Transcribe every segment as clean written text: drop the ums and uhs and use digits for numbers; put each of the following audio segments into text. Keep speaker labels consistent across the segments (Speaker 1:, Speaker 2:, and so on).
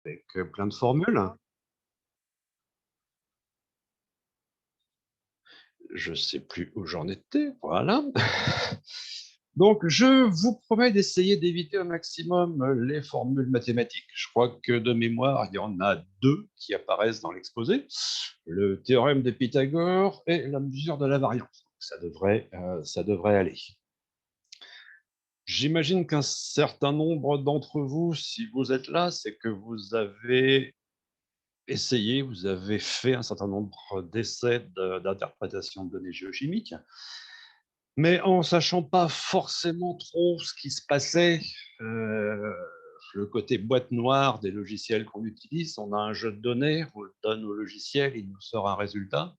Speaker 1: avec plein de formules. Je ne sais plus où j'en étais, voilà. Donc, je vous promets d'essayer d'éviter au maximum les formules mathématiques. Je crois que de mémoire, il y en a deux qui apparaissent dans l'exposé. Le théorème de Pythagore et la mesure de la variance. Ça devrait aller. J'imagine qu'un certain nombre d'entre vous, si vous êtes là, c'est que vous avez essayé, vous avez fait un certain nombre d'essais d'interprétation de données géochimiques, mais en sachant pas forcément trop ce qui se passait, le côté boîte noire des logiciels qu'on utilise. On a un jeu de données, on le donne au logiciel, il nous sort un résultat,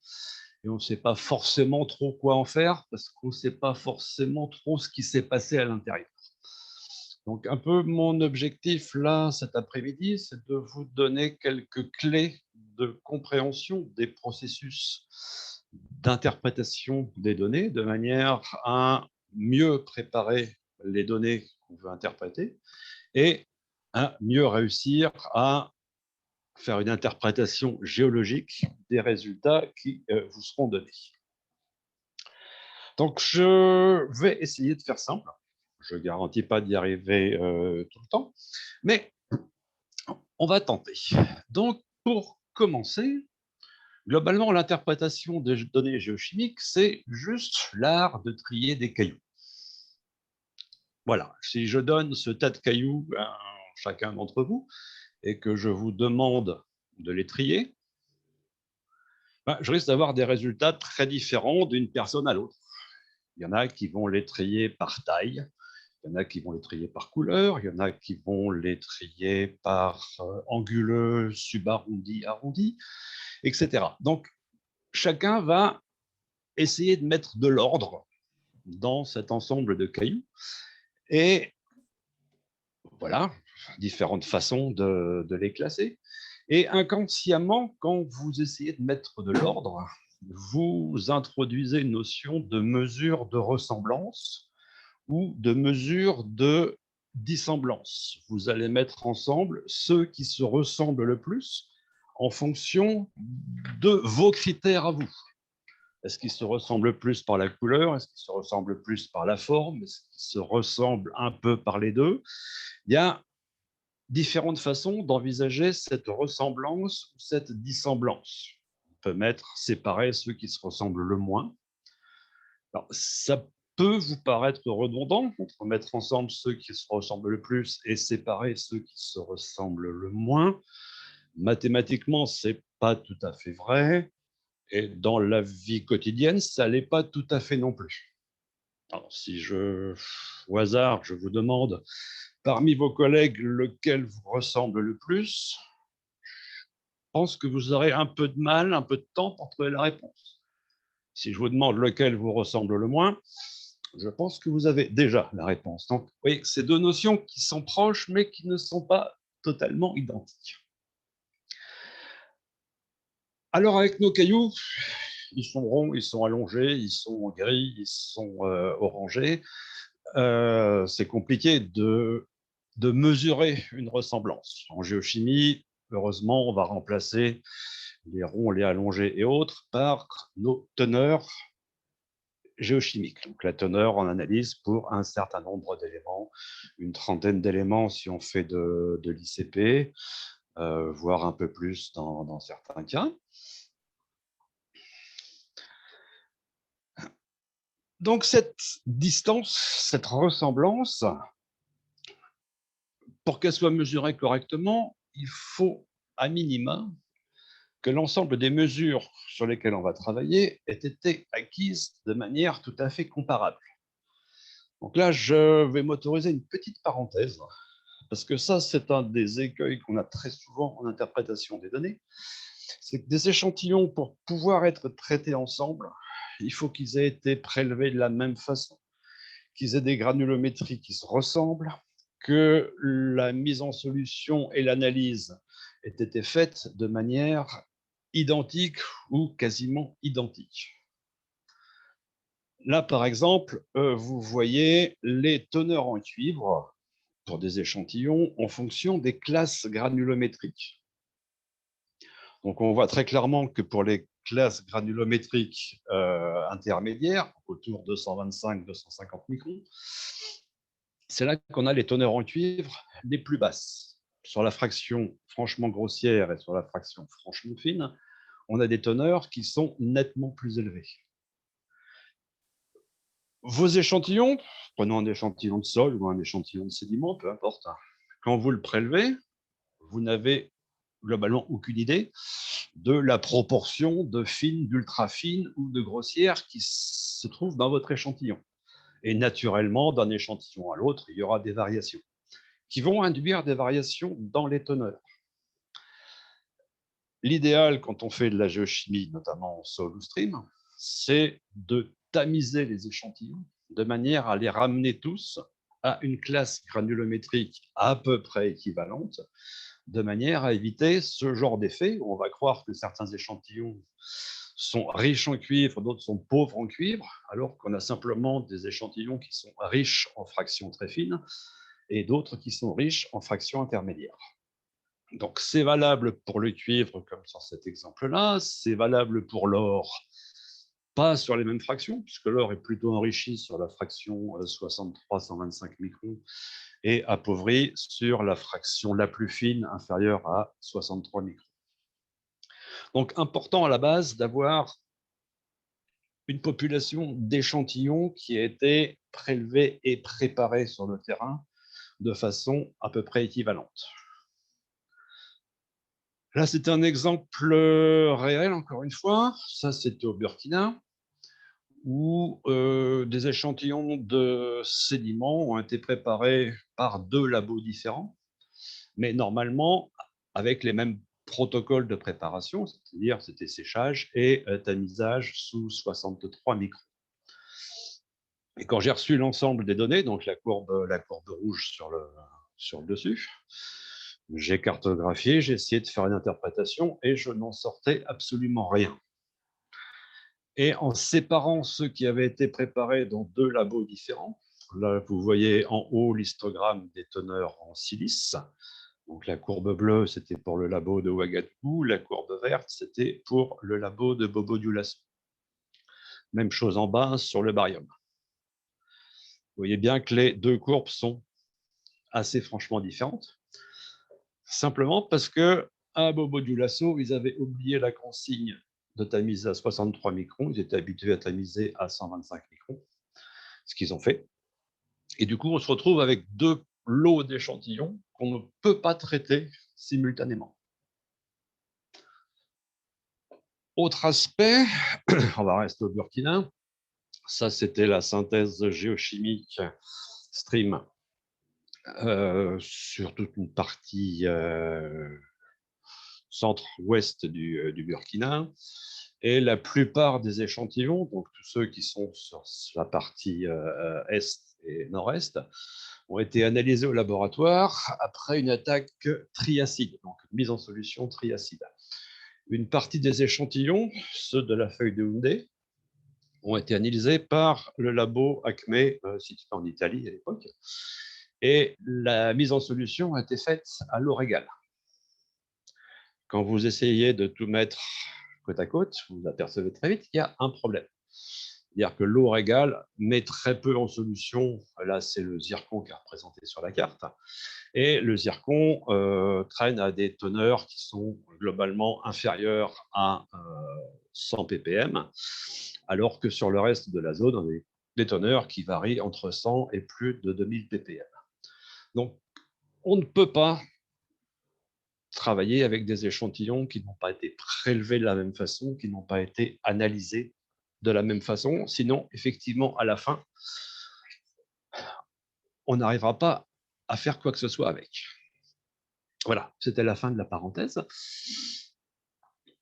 Speaker 1: et on ne sait pas forcément trop quoi en faire, parce qu'on ne sait pas forcément trop ce qui s'est passé à l'intérieur. Donc, un peu mon objectif là, cet après-midi, c'est de vous donner quelques clés de compréhension des processus d'interprétation des données, de manière à mieux préparer les données qu'on veut interpréter et à mieux réussir à faire une interprétation géologique des résultats qui vous seront donnés. Donc, je vais essayer de faire simple. Je ne garantis pas d'y arriver tout le temps, mais on va tenter. Donc, pour commencer, globalement, l'interprétation des données géochimiques, c'est juste l'art de trier des cailloux. Voilà, si je donne ce tas de cailloux à chacun d'entre vous et que je vous demande de les trier, je risque d'avoir des résultats très différents d'une personne à l'autre. Il y en a qui vont les trier par taille, il y en a qui vont les trier par couleur, il y en a qui vont les trier par anguleux, subarrondi, arrondi, etc. Donc, chacun va essayer de mettre de l'ordre dans cet ensemble de cailloux. Et voilà, différentes façons de les classer. Et inconsciemment, quand vous essayez de mettre de l'ordre, vous introduisez une notion de mesure de ressemblance ou de mesure de dissemblance. Vous allez mettre ensemble ceux qui se ressemblent le plus en fonction de vos critères à vous. Est-ce qu'ils se ressemblent plus par la couleur? Est-ce qu'ils se ressemblent plus par la forme? Est-ce qu'ils se ressemblent un peu par les deux? Il y a différentes façons d'envisager cette ressemblance ou cette dissemblance. On peut mettre séparer ceux qui se ressemblent le moins. Alors, ça peut vous paraître redondant entre mettre ensemble ceux qui se ressemblent le plus et séparer ceux qui se ressemblent le moins. Mathématiquement, c'est pas tout à fait vrai. Et dans la vie quotidienne, ça l'est pas tout à fait non plus. Alors, si au hasard, je vous demande parmi vos collègues lequel vous ressemble le plus, je pense que vous aurez un peu de mal, un peu de temps pour trouver la réponse. Si je vous demande lequel vous ressemble le moins, je pense que vous avez déjà la réponse. Donc, vous voyez, c'est deux notions qui sont proches, mais qui ne sont pas totalement identiques. Alors, avec nos cailloux, ils sont ronds, ils sont allongés, ils sont gris, ils sont orangés. C'est compliqué de mesurer une ressemblance. En géochimie, heureusement, on va remplacer les ronds, les allongés et autres par nos teneurs géochimiques. Donc la teneur en analyse pour un certain nombre d'éléments, une trentaine d'éléments si on fait de l'ICP, voire un peu plus dans certains cas. Donc cette distance, cette ressemblance, pour qu'elle soit mesurée correctement, il faut à minima que l'ensemble des mesures sur lesquelles on va travailler aient été acquises de manière tout à fait comparable. Donc là, je vais m'autoriser une petite parenthèse, parce que ça, c'est un des écueils qu'on a très souvent en interprétation des données. C'est que des échantillons, pour pouvoir être traités ensemble, il faut qu'ils aient été prélevés de la même façon, qu'ils aient des granulométries qui se ressemblent, que la mise en solution et l'analyse aient été faites de manière identique ou quasiment identique. Là, par exemple, vous voyez les teneurs en cuivre pour des échantillons en fonction des classes granulométriques. Donc, on voit très clairement que pour les classes granulométriques intermédiaires, autour de 225-250 microns, c'est là qu'on a les teneurs en cuivre les plus basses. Sur la fraction franchement grossière et sur la fraction franchement fine, on a des teneurs qui sont nettement plus élevées. Vos échantillons, prenons un échantillon de sol ou un échantillon de sédiment, peu importe, quand vous le prélevez, vous n'avez globalement aucune idée de la proportion de fines, d'ultra fines ou de grossières qui se trouvent dans votre échantillon. Et naturellement, d'un échantillon à l'autre, il y aura des variations qui vont induire des variations dans les teneurs. L'idéal, quand on fait de la géochimie, notamment en sol ou stream, c'est de tamiser les échantillons de manière à les ramener tous à une classe granulométrique à peu près équivalente, de manière à éviter ce genre d'effet où on va croire que certains échantillons sont riches en cuivre, d'autres sont pauvres en cuivre, alors qu'on a simplement des échantillons qui sont riches en fractions très fines et d'autres qui sont riches en fractions intermédiaires. Donc, c'est valable pour le cuivre, comme sur cet exemple-là, c'est valable pour l'or, pas sur les mêmes fractions, puisque l'or est plutôt enrichi sur la fraction 63-125 microns et appauvri sur la fraction la plus fine, inférieure à 63 microns. Donc, important à la base d'avoir une population d'échantillons qui a été prélevée et préparée sur le terrain de façon à peu près équivalente. Là, c'est un exemple réel, encore une fois. Ça, c'était au Burkina, où des échantillons de sédiments ont été préparés par 2 labos différents, mais normalement avec les mêmes protocoles de préparation, c'est-à-dire c'était séchage et tamisage sous 63 microns. Et quand j'ai reçu l'ensemble des données, donc la courbe rouge sur le dessus, j'ai cartographié, j'ai essayé de faire une interprétation et je n'en sortais absolument rien. Et en séparant ceux qui avaient été préparés dans 2 labos différents, là vous voyez en haut l'histogramme des teneurs en silice. Donc la courbe bleue, c'était pour le labo de Ouagadougou, la courbe verte, c'était pour le labo de Bobo-Dioulasso. Même chose en bas sur le barium. Vous voyez bien que les 2 courbes sont assez franchement différentes, simplement parce que à Bobo-Dioulasso, ils avaient oublié la consigne de tamiser à 63 microns, ils étaient habitués à tamiser à 125 microns, ce qu'ils ont fait. Et du coup, on se retrouve avec 2 lots d'échantillons qu'on ne peut pas traiter simultanément. Autre aspect, on va rester au Burkina, ça c'était la synthèse géochimique stream sur toute une partie centre-ouest du Burkina. Et la plupart des échantillons, donc tous ceux qui sont sur la partie est et nord-est, ont été analysés au laboratoire après une attaque triacide, donc une mise en solution triacide. Une partie des échantillons, ceux de la feuille de Houndé, ont été analysés par le labo Acme, situé en Italie à l'époque, et la mise en solution a été faite à l'eau régale. Quand vous essayez de tout mettre côte à côte, vous apercevez très vite qu'il y a un problème. C'est-à-dire que l'eau régale met très peu en solution. Là, c'est le zircon qui est représenté sur la carte. Et le zircon traîne à des teneurs qui sont globalement inférieures à 100 ppm, alors que sur le reste de la zone, on a des teneurs qui varient entre 100 et plus de 2000 ppm. Donc, on ne peut pas travailler avec des échantillons qui n'ont pas été prélevés de la même façon, qui n'ont pas été analysés de la même façon. Sinon, effectivement, à la fin, on n'arrivera pas à faire quoi que ce soit avec. Voilà, c'était la fin de la parenthèse.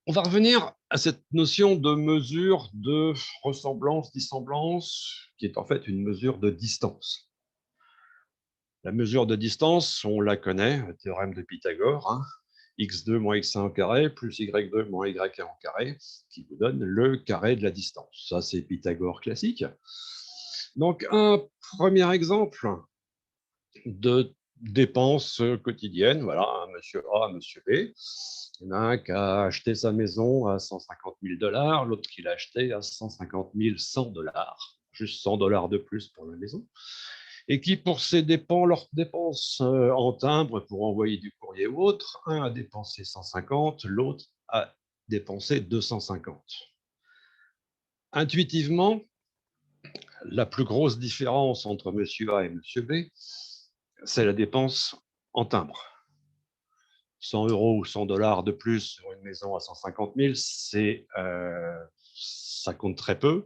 Speaker 1: On va revenir à cette notion de mesure de ressemblance, dissemblance, qui est en fait une mesure de distance. La mesure de distance, on la connaît, le théorème de Pythagore, hein, x2 moins x1 au carré plus y2 moins y1 au carré, qui vous donne le carré de la distance. Ça, c'est Pythagore classique. Donc, un premier exemple de dépenses quotidiennes. Voilà, un monsieur A, un monsieur B. Il y en a un qui a acheté sa maison à 150 000 $, l'autre qui l'a acheté à 150 100 $, juste 100 $ de plus pour la maison, et qui, pour ses dépenses, leurs dépenses en timbre pour envoyer du courrier ou autre, un a dépensé 150, l'autre a dépensé 250. Intuitivement, la plus grosse différence entre monsieur A et monsieur B, c'est la dépense en timbre. 100 € ou 100 $ de plus sur une maison à 150 000, ça compte très peu,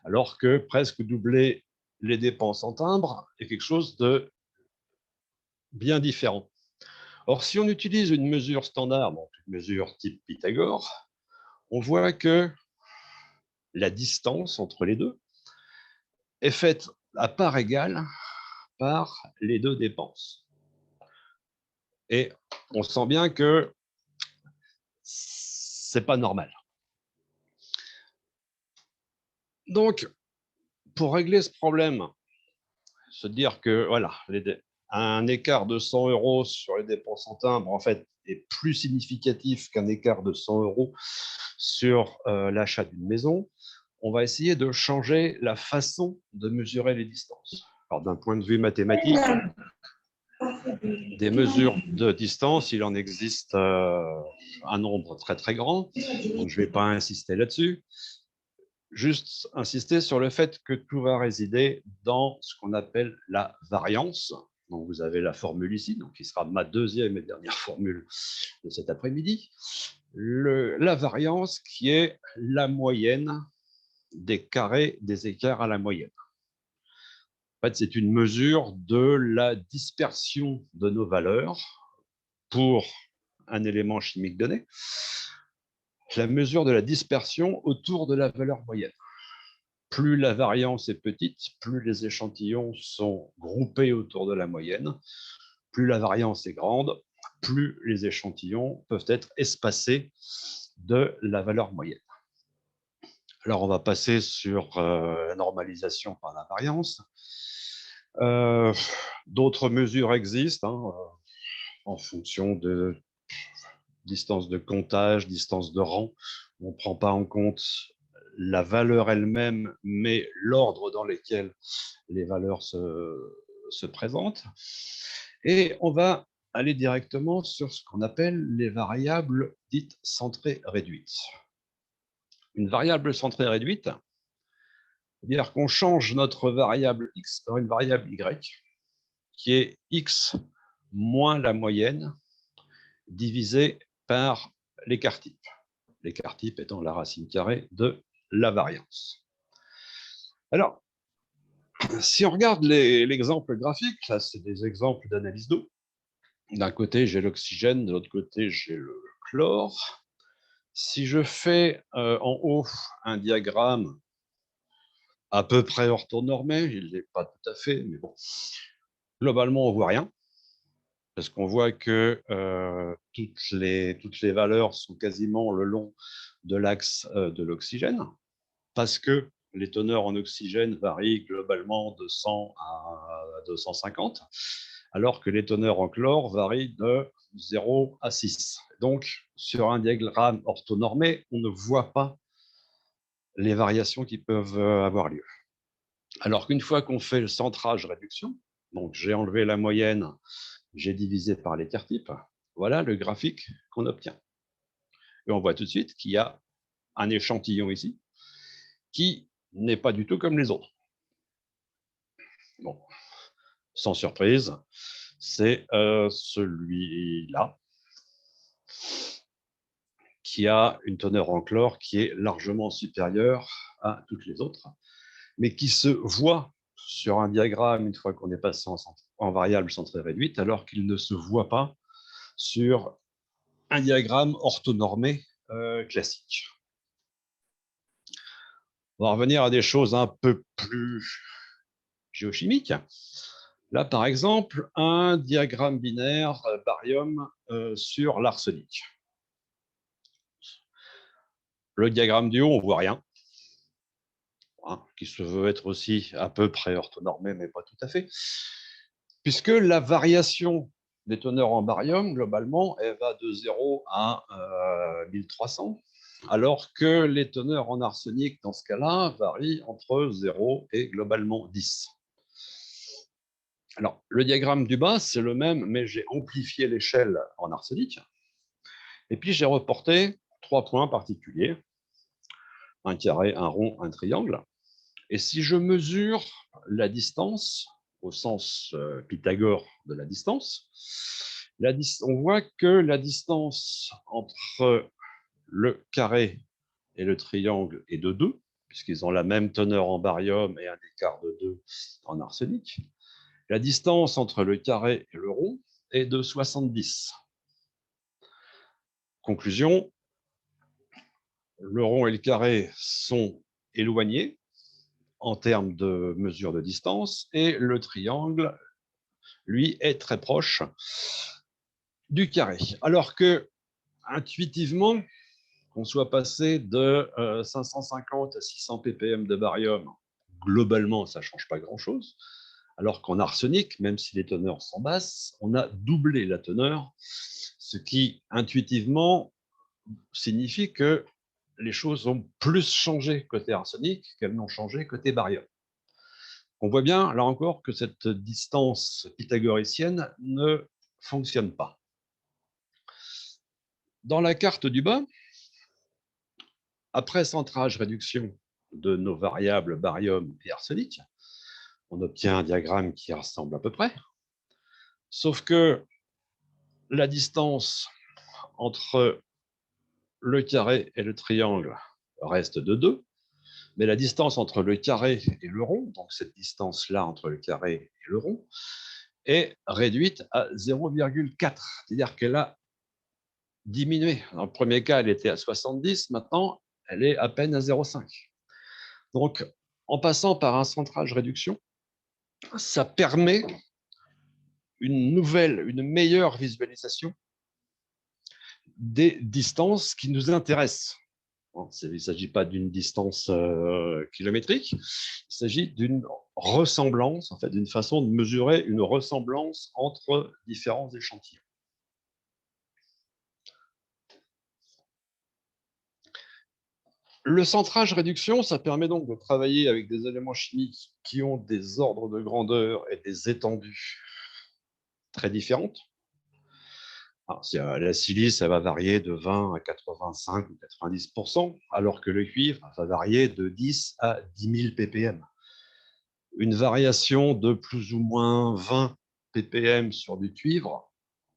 Speaker 1: alors que presque doubler les dépenses en timbre est quelque chose de bien différent. Or, si on utilise une mesure standard, donc une mesure type Pythagore, on voit que la distance entre les deux est faite à part égale par les deux dépenses. Et on sent bien que c'est pas normal. Donc, pour régler ce problème, se dire que voilà, un écart de 100 € sur les dépenses en timbre, en fait, est plus significatif qu'un écart de 100 € sur l'achat d'une maison, on va essayer de changer la façon de mesurer les distances. Alors, d'un point de vue mathématique, des mesures de distance, il en existe un nombre très très grand, donc je ne vais pas insister là-dessus. Juste insister sur le fait que tout va résider dans ce qu'on appelle la variance. Donc vous avez la formule ici, donc qui sera ma deuxième et dernière formule de cet après-midi. La variance qui est la moyenne des carrés des écarts à la moyenne. En fait, c'est une mesure de la dispersion de nos valeurs pour un élément chimique donné, la mesure de la dispersion autour de la valeur moyenne. Plus la variance est petite, plus les échantillons sont groupés autour de la moyenne. Plus la variance est grande, plus les échantillons peuvent être espacés de la valeur moyenne. Alors, on va passer sur la normalisation par la variance. D'autres mesures existent en fonction de distance de comptage, distance de rang. On ne prend pas en compte la valeur elle-même, mais l'ordre dans lequel les valeurs se présentent. Et on va aller directement sur ce qu'on appelle les variables dites centrées réduites. Une variable centrée réduite, c'est-à-dire qu'on change notre variable x par une variable y, qui est x moins la moyenne divisé par l'écart type. L'écart type étant la racine carrée de la variance. Alors, si on regarde l'exemple graphique, là, c'est des exemples d'analyse d'eau. D'un côté, j'ai l'oxygène, de l'autre côté, j'ai le chlore. Si je fais en haut un diagramme à peu près orthonormé, il n'est pas tout à fait, mais bon, globalement, on ne voit rien, parce qu'on voit que toutes les valeurs sont quasiment le long de l'axe de l'oxygène, parce que les teneurs en oxygène varient globalement de 100 à 250, alors que les teneurs en chlore varient de 0 à 6. Donc, sur un diagramme orthonormé, on ne voit pas les variations qui peuvent avoir lieu. Alors qu'une fois qu'on fait le centrage-réduction, donc j'ai enlevé la moyenne, j'ai divisé par l'écart type, voilà le graphique qu'on obtient. Et on voit tout de suite qu'il y a un échantillon ici qui n'est pas du tout comme les autres. Bon, sans surprise, c'est celui-là qui a une teneur en chlore qui est largement supérieure à toutes les autres, mais qui se voit sur un diagramme une fois qu'on est passé en variable centrée réduite, alors qu'il ne se voit pas sur un diagramme orthonormé classique. On va revenir à des choses un peu plus géochimiques. Là, par exemple, un diagramme binaire barium sur l'arsenic. Le diagramme du haut, on ne voit rien, qui se veut être aussi à peu près orthonormé, mais pas tout à fait. puisque la variation des teneurs en barium, globalement, elle va de 0 à 1300, alors que les teneurs en arsenic, dans ce cas-là, varient entre 0 et globalement 10. Alors, le diagramme du bas, c'est le même, mais j'ai amplifié l'échelle en arsenic. Et puis, j'ai reporté 3 points particuliers, un carré, un rond, un triangle. Et si je mesure la distance, au sens Pythagore de la distance, on voit que la distance entre le carré et le triangle est de 2, puisqu'ils ont la même teneur en barium et un écart de 2 en arsenic. La distance entre le carré et le rond est de 70. Conclusion, le rond et le carré sont éloignés en termes de mesure de distance, et le triangle, lui, est très proche du carré. Alors que, intuitivement, qu'on soit passé de 550 à 600 ppm de barium, globalement, ça ne change pas grand-chose, alors qu'en arsenic, même si les teneurs sont basses, on a doublé la teneur, ce qui, intuitivement, signifie que les choses ont plus changé côté arsenic qu'elles n'ont changé côté barium. On voit bien, là encore, que cette distance pythagoricienne ne fonctionne pas. Dans la carte du bas, après centrage-réduction de nos variables barium et arsenic, on obtient un diagramme qui ressemble à peu près, sauf que la distance entre le carré et le triangle reste de 2, mais la distance entre le carré et le rond, donc cette distance-là entre le carré et le rond, est réduite à 0,4, c'est-à-dire qu'elle a diminué. Dans le premier cas, elle était à 70, maintenant, elle est à peine à 0,5. Donc, en passant par un centrage-réduction, ça permet une meilleure visualisation des distances qui nous intéressent. Il ne s'agit pas d'une distance kilométrique, il s'agit d'une ressemblance, en fait, d'une façon de mesurer une ressemblance entre différents échantillons. Le centrage-réduction, ça permet donc de travailler avec des éléments chimiques qui ont des ordres de grandeur et des étendues très différentes. Alors, la silice, ça va varier de 20 à 85 ou 90%, alors que le cuivre va varier de 10 à 10 000 ppm. Une variation de plus ou moins 20 ppm sur du cuivre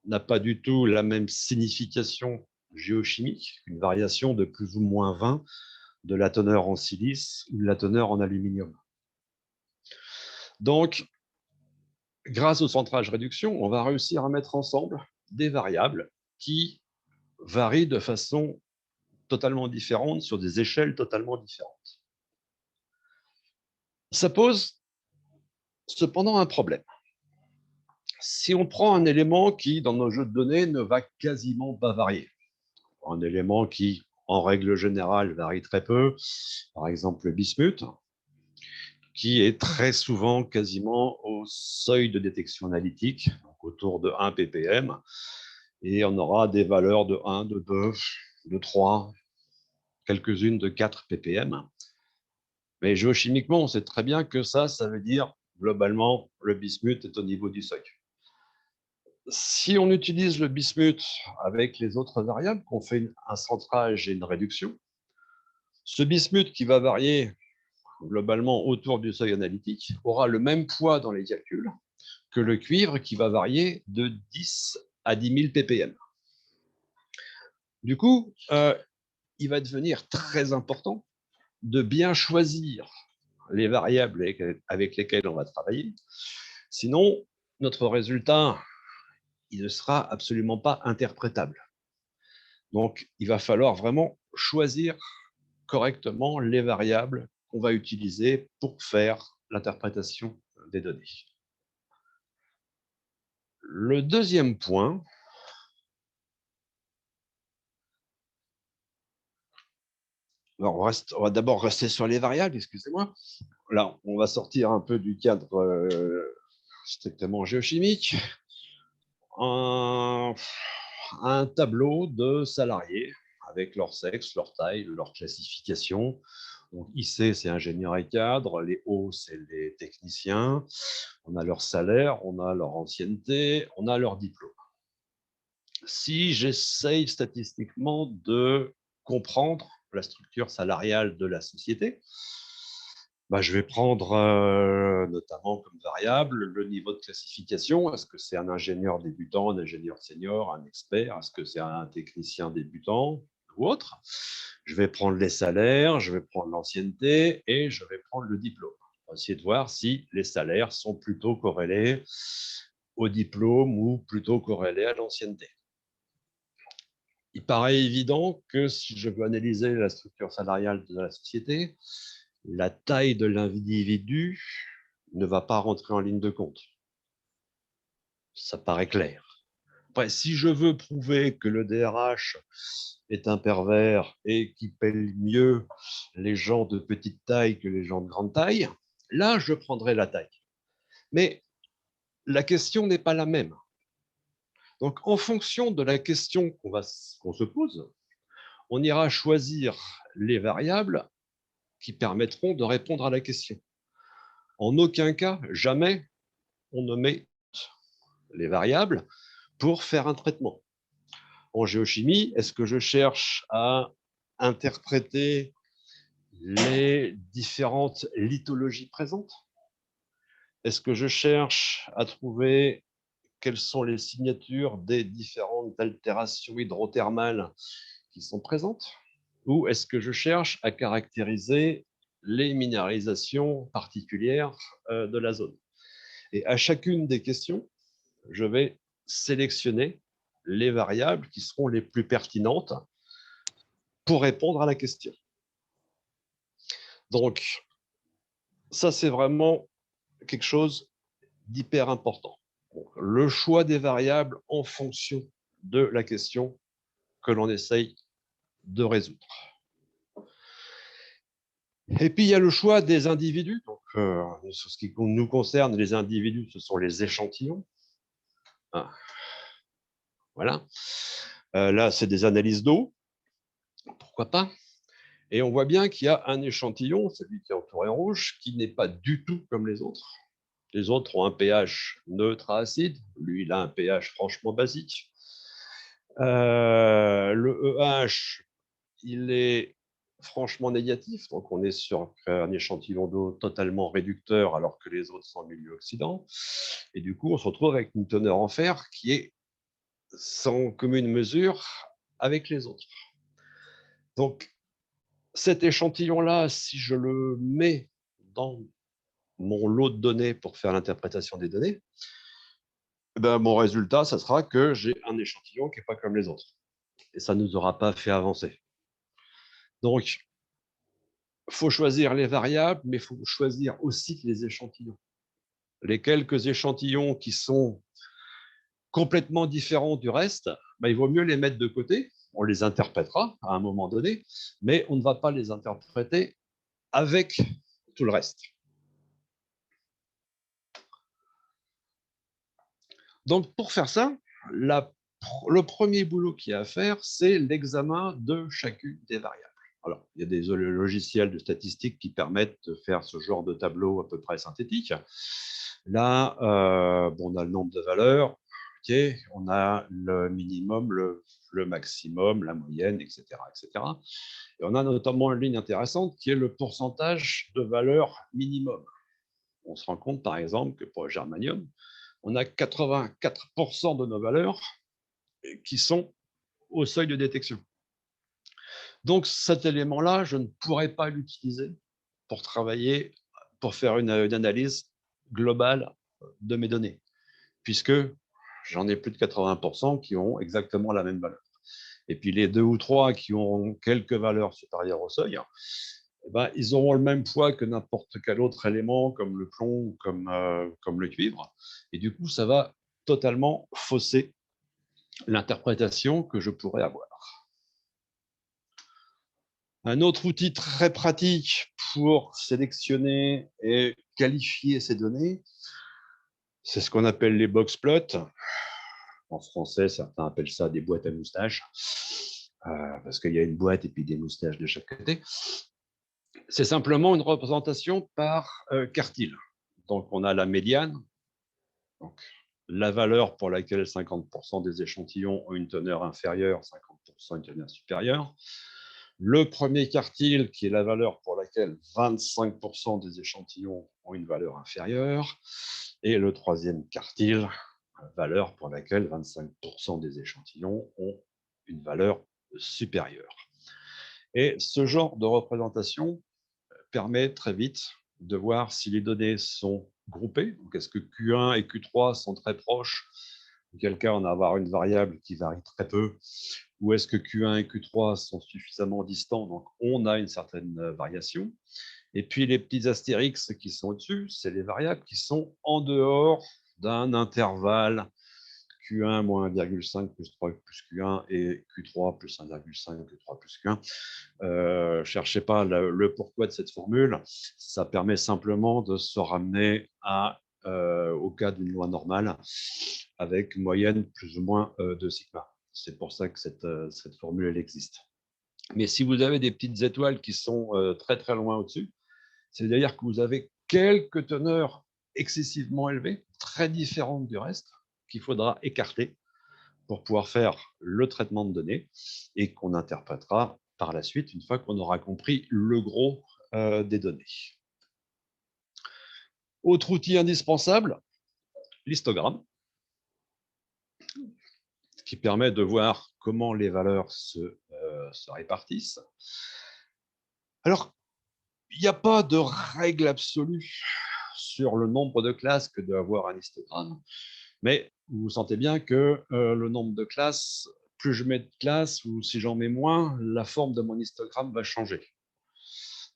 Speaker 1: n'a pas du tout la même signification géochimique qu'une variation de plus ou moins 20 de la teneur en silice ou de la teneur en aluminium. Donc, grâce au centrage-réduction, on va réussir à mettre ensemble des variables qui varient de façon totalement différente sur des échelles totalement différentes. Ça pose cependant un problème. Si on prend un élément qui, dans nos jeux de données, ne va quasiment pas varier, un élément qui, en règle générale, varie très peu, par exemple le bismuth, qui est très souvent quasiment au seuil de détection analytique, donc autour de 1 ppm, et on aura des valeurs de 1, de 2, de 3, quelques-unes de 4 ppm. Mais géochimiquement, on sait très bien que ça veut dire, globalement, le bismuth est au niveau du seuil. Si on utilise le bismuth avec les autres variables, qu'on fait un centrage et une réduction, ce bismuth qui va varier globalement autour du seuil analytique aura le même poids dans les calculs que le cuivre qui va varier de 10 à 10 000 ppm. Du coup, il va devenir très important de bien choisir les variables avec lesquelles on va travailler. Sinon, notre résultat, il ne sera absolument pas interprétable. Donc, il va falloir vraiment choisir correctement les variables qu'on va utiliser pour faire l'interprétation des données. Le deuxième point, alors on va d'abord rester sur les variables, excusez-moi. Là, on va sortir un peu du cadre strictement géochimique, un tableau de salariés avec leur sexe, leur taille, leur classification. Donc, IC, c'est ingénieur et cadre, les O, c'est les techniciens. On a leur salaire, on a leur ancienneté, on a leur diplôme. Si j'essaye statistiquement de comprendre la structure salariale de la société, je vais prendre notamment comme variable le niveau de classification. Est-ce que c'est un ingénieur débutant, un ingénieur senior, un expert? Est-ce que c'est un technicien débutant ou autre? Je vais prendre les salaires, je vais prendre l'ancienneté et je vais prendre le diplôme. On va essayer de voir si les salaires sont plutôt corrélés au diplôme ou plutôt corrélés à l'ancienneté. Il paraît évident que si je veux analyser la structure salariale de la société, la taille de l'individu ne va pas rentrer en ligne de compte. Ça paraît clair. Après, si je veux prouver que le DRH est un pervers et qu'il paye mieux les gens de petite taille que les gens de grande taille, là, je prendrai la taille. Mais la question n'est pas la même. Donc, en fonction de la question qu'on se pose, on ira choisir les variables qui permettront de répondre à la question. En aucun cas, jamais, on ne met les variables pour faire un traitement. En géochimie, est-ce que je cherche à interpréter les différentes lithologies présentes? Est-ce que je cherche à trouver quelles sont les signatures des différentes altérations hydrothermales qui sont présentes? Ou est-ce que je cherche à caractériser les minéralisations particulières de la zone? Et à chacune des questions, je vais sélectionner les variables qui seront les plus pertinentes pour répondre à la question. Donc, ça, c'est vraiment quelque chose d'hyper important. Donc, le choix des variables en fonction de la question que l'on essaye de résoudre. Et puis, il y a le choix des individus. Donc, ce qui nous concerne, les individus, ce sont les échantillons. Ah. Voilà. Là, c'est des analyses d'eau. Pourquoi pas? Et on voit bien qu'il y a un échantillon, celui qui est entouré en rouge, qui n'est pas du tout comme les autres. Les autres ont un pH neutre à acide. Lui, il a un pH franchement basique. Le EH, il est franchement négatif. Donc, on est sur un échantillon d'eau totalement réducteur alors que les autres sont en milieu oxydant. Et du coup, on se retrouve avec une teneur en fer qui est sans commune mesure avec les autres. Donc, cet échantillon-là, si je le mets dans mon lot de données pour faire l'interprétation des données, mon résultat, ça sera que j'ai un échantillon qui n'est pas comme les autres. Et ça ne nous aura pas fait avancer. Donc, il faut choisir les variables, mais il faut choisir aussi les échantillons. Les quelques échantillons qui sont complètement différents du reste, il vaut mieux les mettre de côté. On les interprétera à un moment donné, mais on ne va pas les interpréter avec tout le reste. Donc, pour faire ça, le premier boulot qu'il y a à faire, c'est l'examen de chacune des variables. Alors, il y a des logiciels de statistiques qui permettent de faire ce genre de tableau à peu près synthétique. Là, on a le nombre de valeurs, okay, on a le minimum, le maximum, la moyenne, etc., etc. Et on a notamment une ligne intéressante qui est le pourcentage de valeur minimum. On se rend compte, par exemple, que pour le germanium, on a 84% de nos valeurs qui sont au seuil de détection. Donc, cet élément-là, je ne pourrais pas l'utiliser pour travailler, pour faire une analyse globale de mes données, puisque j'en ai plus de 80% qui ont exactement la même valeur. Et puis, les 2 ou 3 qui ont quelques valeurs supérieures au seuil, ils auront le même poids que n'importe quel autre élément, comme le plomb ou comme le cuivre. Et du coup, ça va totalement fausser l'interprétation que je pourrais avoir. Un autre outil très pratique pour sélectionner et qualifier ces données, C'est ce qu'on appelle les box plots. En français, certains appellent ça des boîtes à moustaches, parce qu'il y a une boîte et puis des moustaches de chaque côté. C'est simplement une représentation par quartile. Donc, on a la médiane, donc la valeur pour laquelle 50% des échantillons ont une teneur inférieure, 50% une teneur supérieure. Le premier quartile, qui est la valeur pour laquelle 25% des échantillons ont une valeur inférieure. Et le troisième quartile, valeur pour laquelle 25% des échantillons ont une valeur supérieure. Et ce genre de représentation permet très vite de voir si les données sont groupées. Donc, est-ce que Q1 et Q3 sont très proches, auquel cas on va avoir une variable qui varie très peu, ou est-ce que Q1 et Q3 sont suffisamment distants, donc on a une certaine variation. Et puis les petits astérix qui sont au-dessus, c'est les variables qui sont en dehors d'un intervalle Q1 moins 1,5 plus 3 plus Q1 et Q3 plus 1,5 Q3 plus Q1. Cherchez pas le pourquoi de cette formule. Ça permet simplement de se ramener au cas d'une loi normale avec une moyenne plus ou moins de sigma. C'est pour ça que cette formule elle existe. Mais si vous avez des petites étoiles qui sont très très loin au-dessus, c'est-à-dire que vous avez quelques teneurs excessivement élevées, très différentes du reste, qu'il faudra écarter pour pouvoir faire le traitement de données et qu'on interprétera par la suite une fois qu'on aura compris le gros des données. Autre outil indispensable, l'histogramme, qui permet de voir comment les valeurs se répartissent. Alors, il n'y a pas de règle absolue sur le nombre de classes que doit avoir un histogramme, mais vous sentez bien que le nombre de classes, plus je mets de classes ou si j'en mets moins, la forme de mon histogramme va changer.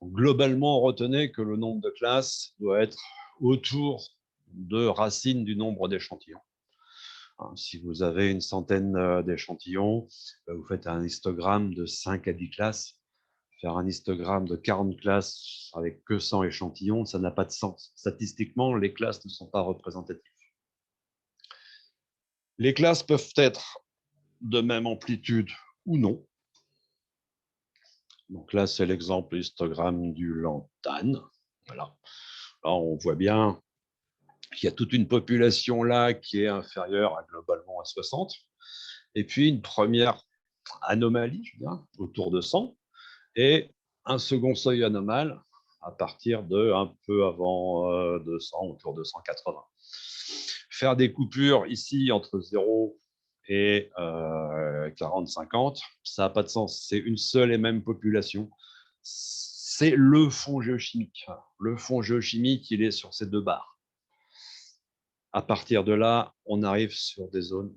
Speaker 1: Donc, globalement, retenez que le nombre de classes doit être autour de racine du nombre d'échantillons. Si vous avez une centaine d'échantillons, vous faites un histogramme de 5 à 10 classes. Faire un histogramme de 40 classes avec que 100 échantillons, ça n'a pas de sens. Statistiquement, les classes ne sont pas représentatives. Les classes peuvent être de même amplitude ou non. Donc là, c'est l'exemple histogramme du lantane. Voilà. Là, on voit bien qu'il y a toute une population là qui est inférieure globalement à 60. Et puis une première anomalie, je veux dire, autour de 100. Et un second seuil anormal à partir de un peu avant 200, autour de 180. Faire des coupures ici entre 0 et 40-50, ça n'a pas de sens. C'est une seule et même population. C'est le fond géochimique. Le fond géochimique, il est sur ces deux barres. À partir de là, on arrive sur des zones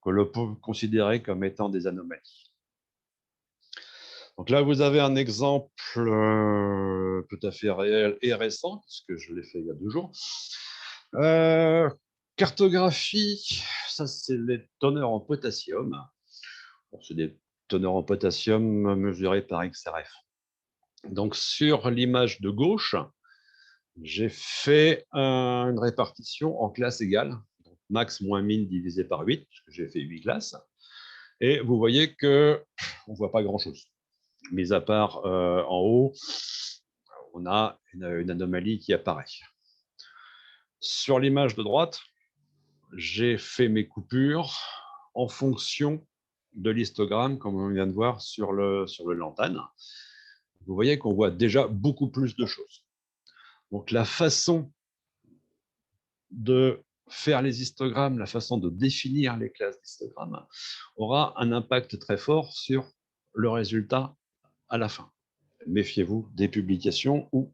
Speaker 1: que l'on peut considérer comme étant des anomalies. Donc là, vous avez un exemple tout à fait réel et récent, parce que je l'ai fait il y a 2 jours. Cartographie, ça c'est les teneurs en potassium. Bon, c'est des teneurs en potassium mesurées par XRF. Donc sur l'image de gauche, j'ai fait une répartition en classes égales, donc max moins min divisé par 8, parce que j'ai fait 8 classes. Et vous voyez qu'on ne voit pas grand-chose. Mis à part en haut, on a une anomalie qui apparaît. Sur l'image de droite, j'ai fait mes coupures en fonction de l'histogramme, comme on vient de voir sur le lantane. Vous voyez qu'on voit déjà beaucoup plus de choses. Donc la façon de faire les histogrammes, la façon de définir les classes d'histogrammes aura un impact très fort sur le résultat à la fin. Méfiez-vous des publications où,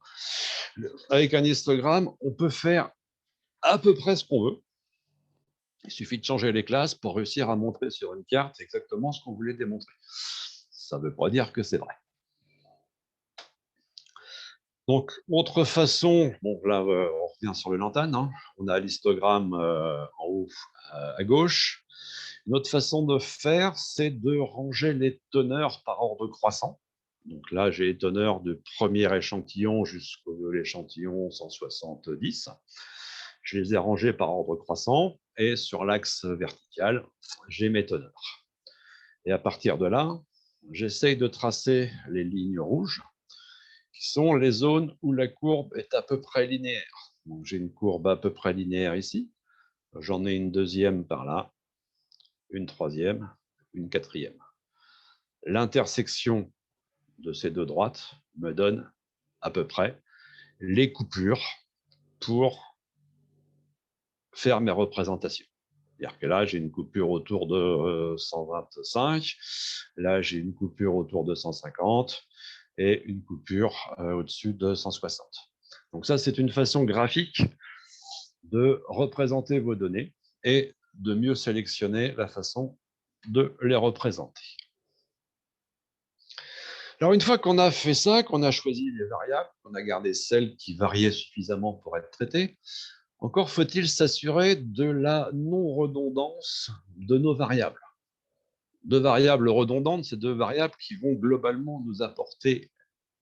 Speaker 1: avec un histogramme, on peut faire à peu près ce qu'on veut. Il suffit de changer les classes pour réussir à montrer sur une carte exactement ce qu'on voulait démontrer. Ça ne veut pas dire que c'est vrai. Donc, autre façon, bon là, on revient sur le lantane, hein. On a l'histogramme en haut à gauche. Une autre façon de faire, c'est de ranger les teneurs par ordre croissant. Donc là, j'ai les teneurs du premier échantillon jusqu'à l'échantillon 170. Je les ai rangés par ordre croissant et sur l'axe vertical, j'ai mes teneurs. Et à partir de là, j'essaye de tracer les lignes rouges qui sont les zones où la courbe est à peu près linéaire. Donc, j'ai une courbe à peu près linéaire ici. J'en ai une deuxième par là, une troisième, une quatrième. L'intersection de ces deux droites me donne à peu près les coupures pour faire mes représentations. C'est-à-dire que là, j'ai une coupure autour de 125, là, j'ai une coupure autour de 150 et une coupure au-dessus de 160. Donc ça, c'est une façon graphique de représenter vos données et de mieux sélectionner la façon de les représenter. Alors, une fois qu'on a fait ça, qu'on a choisi les variables, qu'on a gardé celles qui variaient suffisamment pour être traitées, encore faut-il s'assurer de la non-redondance de nos variables. Deux variables redondantes, c'est deux variables qui vont globalement nous apporter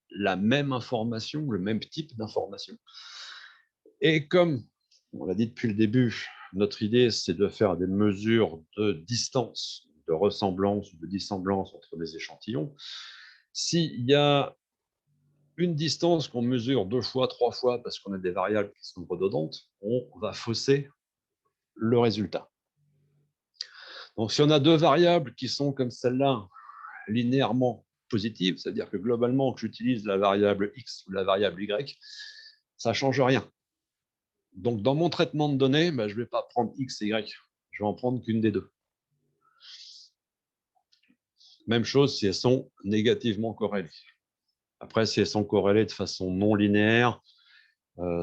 Speaker 1: la même information, le même type d'information. Et comme on l'a dit depuis le début, notre idée, c'est de faire des mesures de distance, de ressemblance ou de dissemblance entre les échantillons. S'il y a une distance qu'on mesure 2 fois, 3 fois, parce qu'on a des variables qui sont redondantes, on va fausser le résultat. Donc, si on a deux variables qui sont comme celle-là, linéairement positives, c'est-à-dire que globalement, que j'utilise la variable x ou la variable y, ça ne change rien. Donc, dans mon traitement de données, je ne vais pas prendre x et y, je vais en prendre qu'une des deux. Même chose si elles sont négativement corrélées. Après, si elles sont corrélées de façon non linéaire,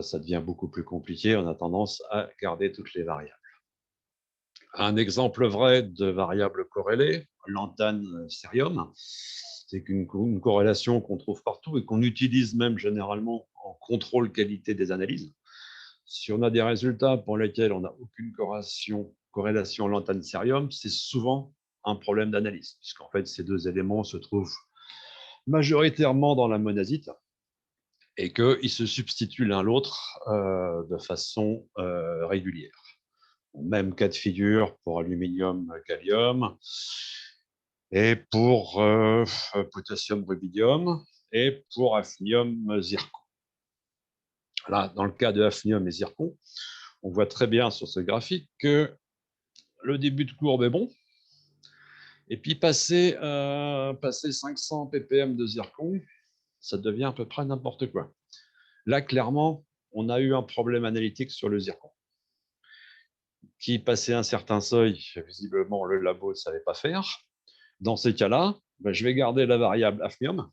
Speaker 1: ça devient beaucoup plus compliqué. On a tendance à garder toutes les variables. Un exemple vrai de variable corrélée, lantane-cérium, c'est une corrélation qu'on trouve partout et qu'on utilise même généralement en contrôle qualité des analyses. Si on a des résultats pour lesquels on n'a aucune corrélation lantane-cérium, c'est souvent un problème d'analyse, puisqu'en fait, ces deux éléments se trouvent majoritairement dans la monazite et qu'ils se substituent l'un l'autre de façon régulière. Même cas de figure pour aluminium, gallium, et pour potassium, rubidium, et pour hafnium, zircon. Là, dans le cas de hafnium et zircon, on voit très bien sur ce graphique que le début de courbe est bon, et puis passer 500 ppm de zircon, ça devient à peu près n'importe quoi. Là, clairement, on a eu un problème analytique sur le zircon, qui, passé un certain seuil, visiblement, le labo ne savait pas faire. Dans ces cas-là, je vais garder la variable hafnium,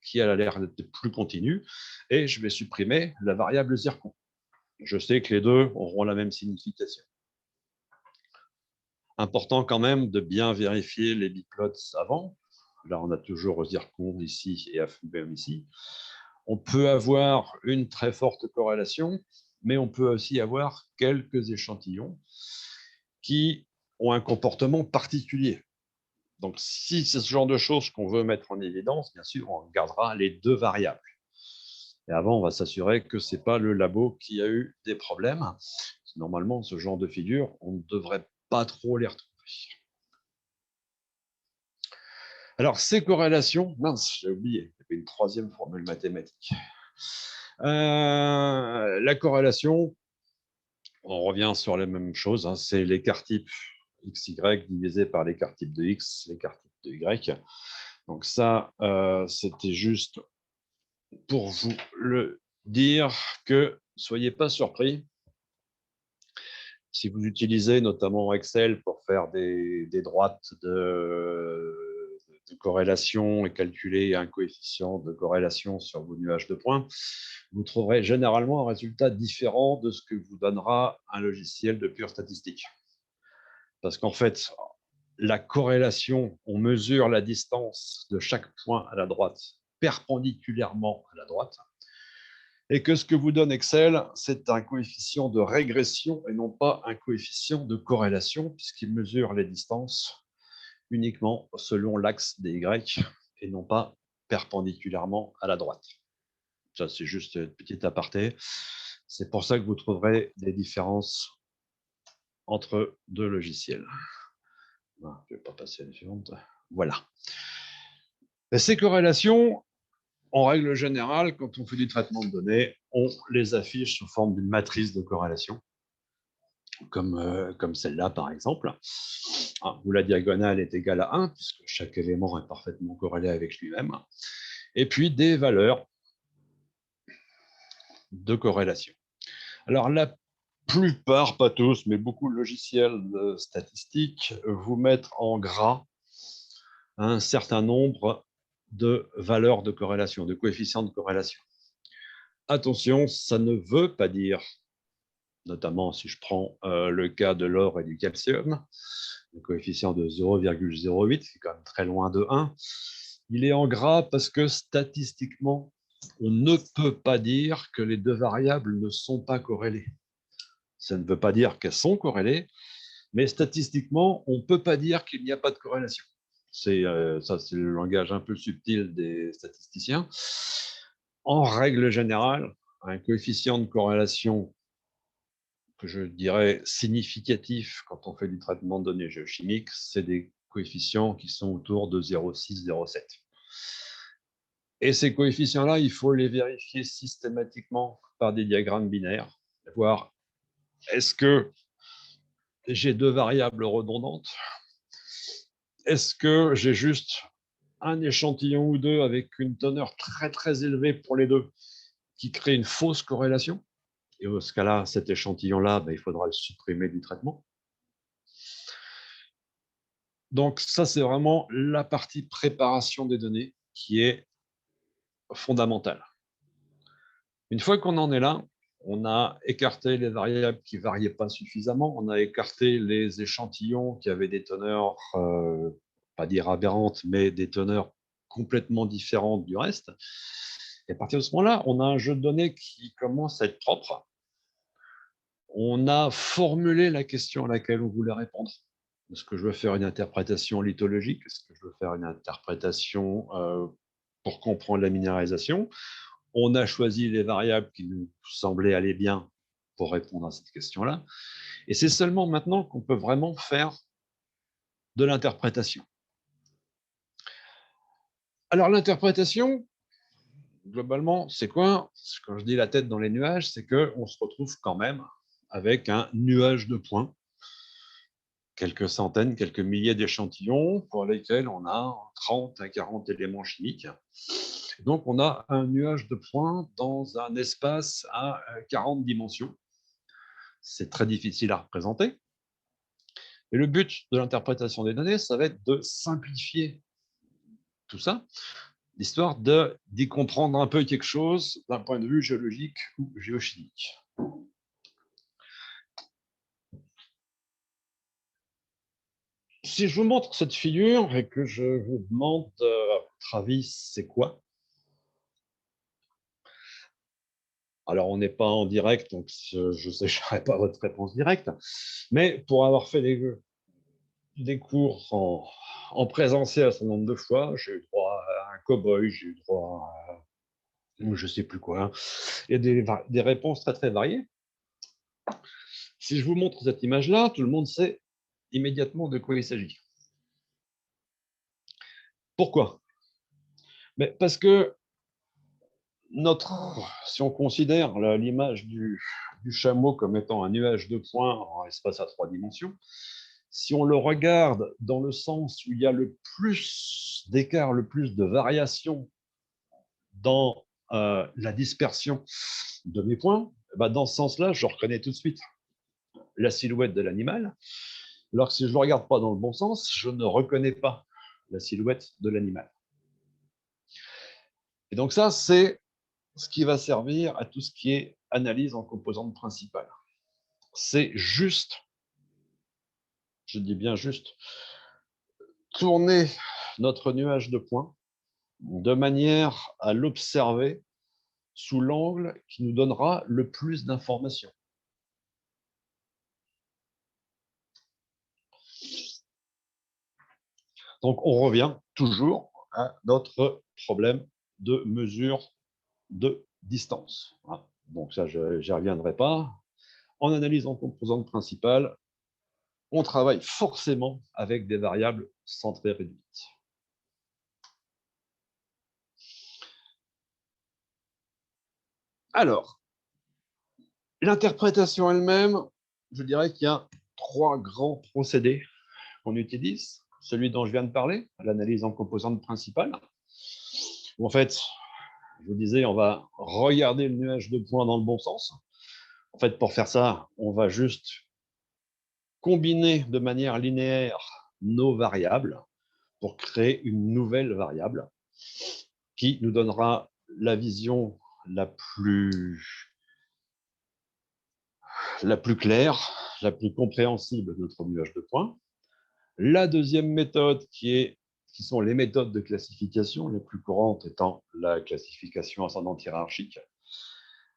Speaker 1: qui a l'air d'être plus continue, et je vais supprimer la variable zircon. Je sais que les deux auront la même signification. Important quand même de bien vérifier les biplots avant. Là, on a toujours zircon ici et hafnium ici. On peut avoir une très forte corrélation, mais on peut aussi avoir quelques échantillons qui ont un comportement particulier. Donc, si c'est ce genre de choses qu'on veut mettre en évidence, bien sûr, on gardera les deux variables. Et avant, on va s'assurer que ce n'est pas le labo qui a eu des problèmes. Normalement, ce genre de figure, on ne devrait pas trop les retrouver. Alors, ces corrélations, mince, j'ai oublié, il y avait une troisième formule mathématique. La corrélation, on revient sur les mêmes choses, hein, c'est l'écart type XY divisé par l'écart type de X, l'écart type de Y. Donc ça, c'était juste pour vous le dire que soyez pas surpris. Si vous utilisez notamment Excel pour faire des droites de corrélation et calculer un coefficient de corrélation sur vos nuages de points, vous trouverez généralement un résultat différent de ce que vous donnera un logiciel de pure statistique. Parce qu'en fait, la corrélation, on mesure la distance de chaque point à la droite perpendiculairement à la droite, et que ce que vous donne Excel, c'est un coefficient de régression et non pas un coefficient de corrélation, puisqu'il mesure les distances uniquement selon l'axe des Y et non pas perpendiculairement à la droite. Ça, c'est juste une petite aparté. C'est pour ça que vous trouverez des différences entre deux logiciels. Je ne vais pas passer à la suivante. Voilà. Et ces corrélations, en règle générale, quand on fait du traitement de données, on les affiche sous forme d'une matrice de corrélation, comme celle-là, par exemple, où la diagonale est égale à 1, puisque chaque élément est parfaitement corrélé avec lui-même, et puis des valeurs de corrélation. Alors, la plupart, pas tous, mais beaucoup de logiciels statistiques vous mettent en gras un certain nombre de valeurs de corrélation, de coefficients de corrélation. Attention, ça ne veut pas dire, notamment si je prends le cas de l'or et du calcium, le coefficient de 0,08, c'est quand même très loin de 1, il est en gras parce que statistiquement, on ne peut pas dire que les deux variables ne sont pas corrélées. Ça ne veut pas dire qu'elles sont corrélées, mais statistiquement, on ne peut pas dire qu'il n'y a pas de corrélation. Ça, c'est le langage un peu subtil des statisticiens. En règle générale, un coefficient de corrélation que je dirais significatif quand on fait du traitement de données géochimiques, c'est des coefficients qui sont autour de 0,6, 0,7. Et ces coefficients-là, il faut les vérifier systématiquement par des diagrammes binaires, voir est-ce que j'ai deux variables redondantes? Est-ce que j'ai juste un échantillon ou deux avec une teneur très très élevée pour les deux qui crée une fausse corrélation? Et dans ce cas-là, cet échantillon-là, il faudra le supprimer du traitement. Donc ça, c'est vraiment la partie préparation des données qui est fondamentale. Une fois qu'on en est là, on a écarté les variables qui ne variaient pas suffisamment, on a écarté les échantillons qui avaient des teneurs, pas dire aberrantes, mais des teneurs complètement différentes du reste. Et à partir de ce moment-là, on a un jeu de données qui commence à être propre. On a formulé la question à laquelle on voulait répondre. Est-ce que je veux faire une interprétation lithologique? Est-ce que je veux faire une interprétation pour comprendre la minéralisation? On a choisi les variables qui nous semblaient aller bien pour répondre à cette question-là. Et c'est seulement maintenant qu'on peut vraiment faire de l'interprétation. Alors l'interprétation, globalement, c'est quoi? Quand je dis la tête dans les nuages, c'est qu'on se retrouve quand même avec un nuage de points, quelques centaines, quelques milliers d'échantillons pour lesquels on a 30 à 40 éléments chimiques. Donc, on a un nuage de points dans un espace à 40 dimensions. C'est très difficile à représenter. Et le but de l'interprétation des données, ça va être de simplifier tout ça, l'histoire d'y comprendre un peu quelque chose d'un point de vue géologique ou géochimique. Si je vous montre cette figure et que je vous demande, à votre avis, c'est quoi? Alors, on n'est pas en direct, donc je ne sécherai pas votre réponse directe, mais pour avoir fait des cours en présentiel un certain nombre de fois, j'ai eu droit à un cow-boy, j'ai eu droit à je ne sais plus quoi. Il y a des réponses très, très variées. Si je vous montre cette image-là, tout le monde sait immédiatement de quoi il s'agit. Pourquoi? Mais parce que si on considère l'image du chameau comme étant un nuage de points en espace à 3 dimensions, si on le regarde dans le sens où il y a le plus d'écart, le plus de variations dans la dispersion de mes points, dans ce sens-là, je reconnais tout de suite la silhouette de l'animal, alors que si je ne le regarde pas dans le bon sens, je ne reconnais pas la silhouette de l'animal. Et donc ça, c'est ce qui va servir à tout ce qui est analyse en composantes principales. C'est juste, je dis bien juste, tourner notre nuage de points de manière à l'observer sous l'angle qui nous donnera le plus d'informations. Donc, on revient toujours à notre problème de mesure de distance. Donc ça, je n'y reviendrai pas. En analyse en composantes principales, on travaille forcément avec des variables centrées réduites. Alors, l'interprétation elle-même, je dirais qu'il y a 3 grands procédés qu'on utilise. Celui dont je viens de parler, l'analyse en composantes principales. En fait, je vous disais, on va regarder le nuage de points dans le bon sens. En fait, pour faire ça, on va juste combiner de manière linéaire nos variables pour créer une nouvelle variable qui nous donnera la vision la plus claire, la plus compréhensible de notre nuage de points. La deuxième méthode qui sont les méthodes de classification, les plus courantes étant la classification ascendante hiérarchique.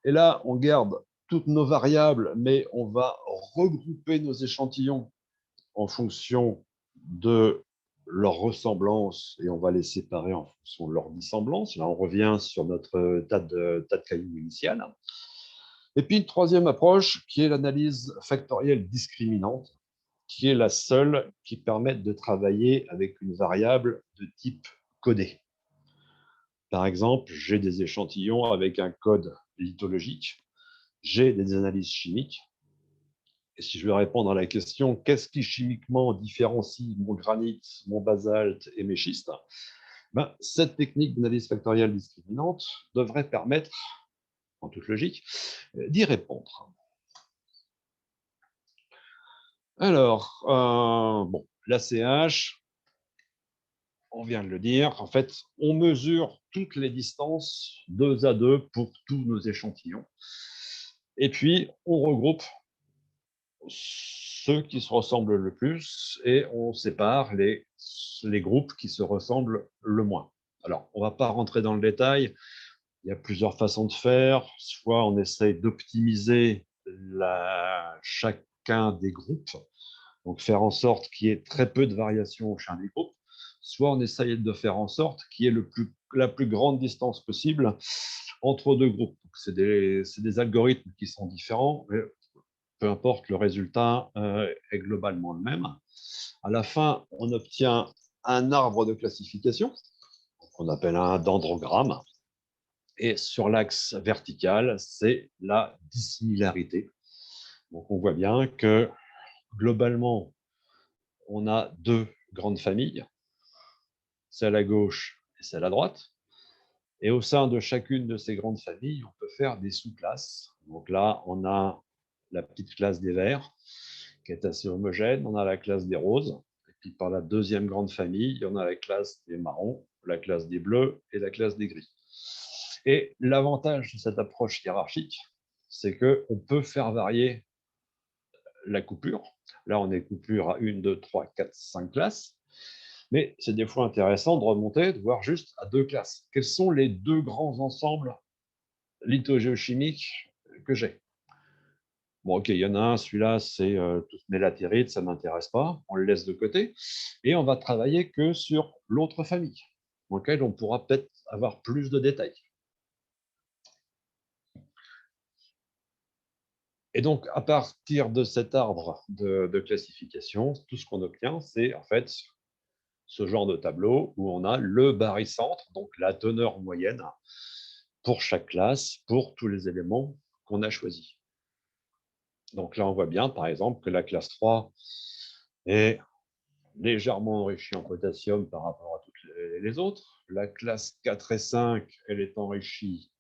Speaker 1: Et là, on garde toutes nos variables, mais on va regrouper nos échantillons en fonction de leur ressemblance et on va les séparer en fonction de leur dissemblance. Là, on revient sur notre tas de cailloux initial. Et puis, une troisième approche qui est l'analyse factorielle discriminante, qui est la seule qui permette de travailler avec une variable de type codé. Par exemple, j'ai des échantillons avec un code lithologique, j'ai des analyses chimiques, et si je veux répondre à la question « Qu'est-ce qui chimiquement différencie mon granit, mon basalte et mes schistes ?» cette technique d'analyse factorielle discriminante devrait permettre, en toute logique, d'y répondre. Alors, l'ACH, on vient de le dire, en fait, on mesure toutes les distances 2 à 2 pour tous nos échantillons. Et puis, on regroupe ceux qui se ressemblent le plus et on sépare les groupes qui se ressemblent le moins. Alors, on ne va pas rentrer dans le détail. Il y a plusieurs façons de faire. Soit on essaye d'optimiser chacun des groupes, donc faire en sorte qu'il y ait très peu de variations au sein des groupes. Soit on essaye de faire en sorte qu'il y ait la plus grande distance possible entre 2 groupes. C'est des algorithmes qui sont différents, mais peu importe, le résultat est globalement le même. À la fin, on obtient un arbre de classification, qu'on appelle un dendrogramme. Et sur l'axe vertical, c'est la dissimilarité. Donc on voit bien que globalement, on a 2 grandes familles, celle à gauche et celle à droite. Et au sein de chacune de ces grandes familles, on peut faire des sous-classes. Donc là, on a la petite classe des verts, qui est assez homogène. On a la classe des roses. Et puis par la deuxième grande famille, on a la classe des marrons, la classe des bleus et la classe des gris. Et l'avantage de cette approche hiérarchique, c'est qu'on peut faire varier la coupure. Là, on est coupure à 1, 2, 3, 4, 5 classes. Mais c'est des fois intéressant de remonter, de voir juste à 2 classes. Quels sont les 2 grands ensembles lithogéochimiques que j'ai? Bon, ok, il y en a un, celui-là, c'est toutes mes latérites, ça ne m'intéresse pas, on le laisse de côté. Et on va travailler que sur l'autre famille, dans laquelle on pourra peut-être avoir plus de détails. Et donc, à partir de cet arbre de classification, tout ce qu'on obtient, c'est en fait ce genre de tableau où on a le barycentre, donc la teneur moyenne pour chaque classe, pour tous les éléments qu'on a choisis. Donc là, on voit bien, par exemple, que la classe 3 est légèrement enrichie en potassium par rapport à toutes les autres. La classe 4 et 5, elle est enrichie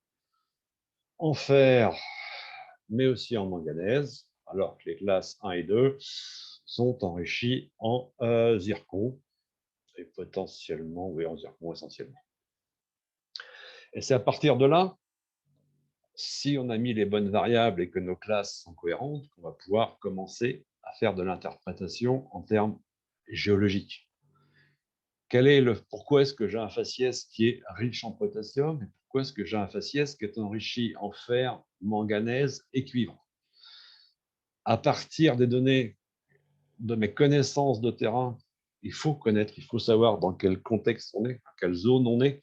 Speaker 1: en fer, mais aussi en manganèse, alors que les classes 1 et 2 sont enrichies en zircon, et potentiellement, oui, en zircon essentiellement. Et c'est à partir de là, si on a mis les bonnes variables et que nos classes sont cohérentes, qu'on va pouvoir commencer à faire de l'interprétation en termes géologiques. Pourquoi est-ce que j'ai un faciès qui est riche en potassium et pourquoi est-ce que j'ai un faciès qui est enrichi en fer, manganèse et cuivre? À partir des données de mes connaissances de terrain, il faut savoir dans quel contexte on est, dans quelle zone on est,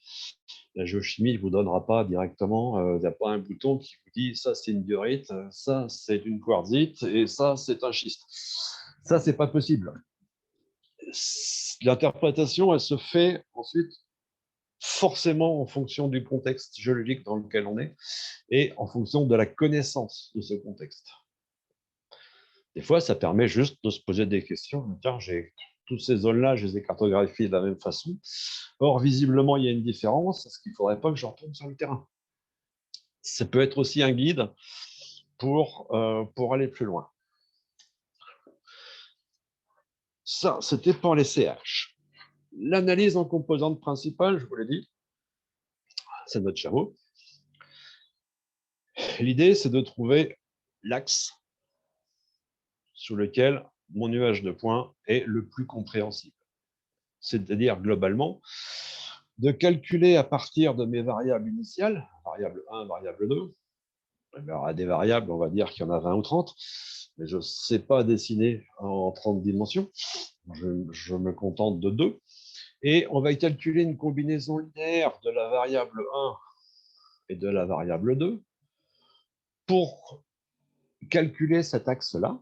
Speaker 1: La géochimie ne vous donnera pas directement, il n'y a pas un bouton qui vous dit ça c'est une diorite, ça c'est une quartzite et ça c'est un schiste. Ça, c'est pas possible. L'interprétation, elle se fait ensuite forcément en fonction du contexte géologique dans lequel on est et en fonction de la connaissance de ce contexte. Des fois, ça permet juste de se poser des questions. Tiens, j'ai toutes ces zones-là, je les ai cartographiées de la même façon. Or, visiblement, il y a une différence. Est-ce qu'il ne faudrait pas que je retourne sur le terrain? Ça peut être aussi un guide pour aller plus loin. Ça, c'était pour les CH. L'analyse en composantes principales, je vous l'ai dit, c'est notre chameau. L'idée, c'est de trouver l'axe sur lequel mon nuage de points est le plus compréhensible. C'est-à-dire, globalement, de calculer à partir de mes variables initiales, variable 1, variable 2, il y aura des variables, on va dire qu'il y en a 20 ou 30, mais je ne sais pas dessiner en 30 dimensions, je me contente de 2, et on va calculer une combinaison linéaire de la variable 1 et de la variable 2 pour calculer cet axe-là.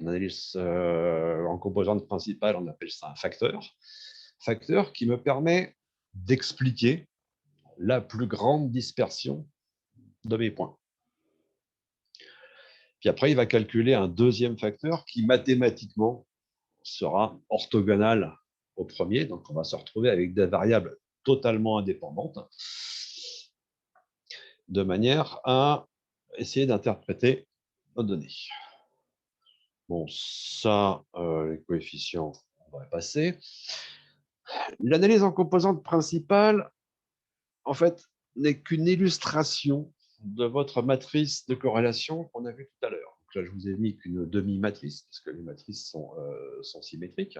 Speaker 1: En analyse en composante principale, on appelle ça un facteur qui me permet d'expliquer la plus grande dispersion de mes points. Puis après, il va calculer un deuxième facteur qui mathématiquement sera orthogonal au premier, donc on va se retrouver avec des variables totalement indépendantes, de manière à essayer d'interpréter nos données. Bon, ça, les coefficients, on va passer. L'analyse en composantes principales, en fait, n'est qu'une illustration de votre matrice de corrélation qu'on a vue tout à l'heure. Donc là, je vous ai mis qu'une demi-matrice, parce que les matrices sont symétriques.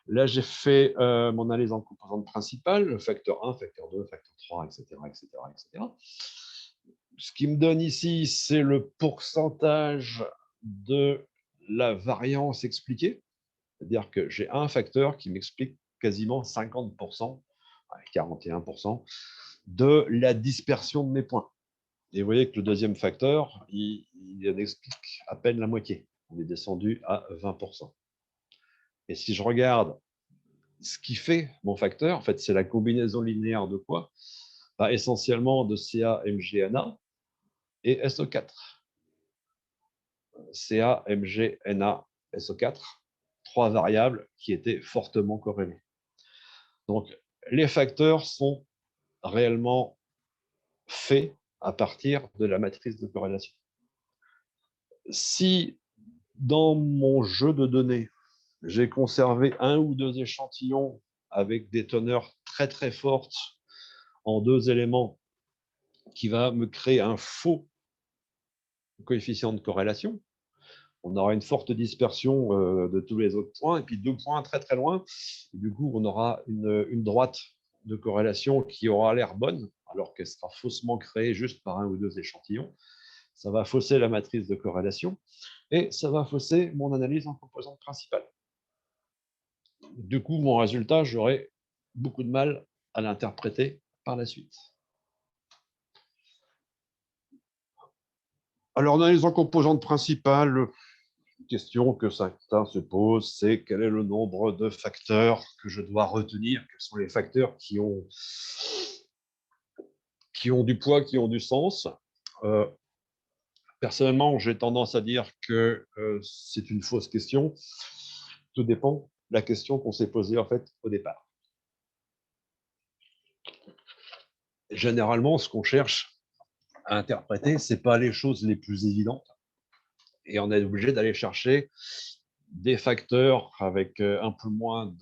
Speaker 1: Là, j'ai fait mon analyse en composantes principales, facteur 1, facteur 2, facteur 3, etc., etc., etc. Ce qui me donne ici, c'est le pourcentage de la variance expliquée. C'est-à-dire que j'ai un facteur qui m'explique quasiment 50%, 41% de la dispersion de mes points. Et vous voyez que le deuxième facteur, il en explique à peine la moitié. On est descendu à 20%. Et si je regarde ce qui fait mon facteur, en fait, c'est la combinaison linéaire de quoi? Essentiellement de CA, MGNA et SO4. CA, MG, NA, SO4, trois variables qui étaient fortement corrélées. Donc, les facteurs sont réellement faits à partir de la matrice de corrélation. Si dans mon jeu de données, j'ai conservé un ou deux échantillons avec des teneurs très très fortes en deux éléments qui va me créer un faux coefficient de corrélation, on aura une forte dispersion de tous les autres points, et puis deux points très très loin, et du coup on aura une droite de corrélation qui aura l'air bonne, alors qu'elle sera faussement créée juste par un ou deux échantillons. Ça va fausser la matrice de corrélation, et ça va fausser mon analyse en composantes principales. Du coup, mon résultat, j'aurai beaucoup de mal à l'interpréter par la suite. Alors, l'analyse en composantes principales, question que certains se posent, c'est quel est le nombre de facteurs que je dois retenir? Quels sont les facteurs qui ont du poids, qui ont du sens? Personnellement, j'ai tendance à dire que c'est une fausse question. Tout dépend de la question qu'on s'est posée en fait au départ. Généralement, ce qu'on cherche à interpréter, ce n'est pas les choses les plus évidentes. Et on est obligé d'aller chercher des facteurs avec un peu moins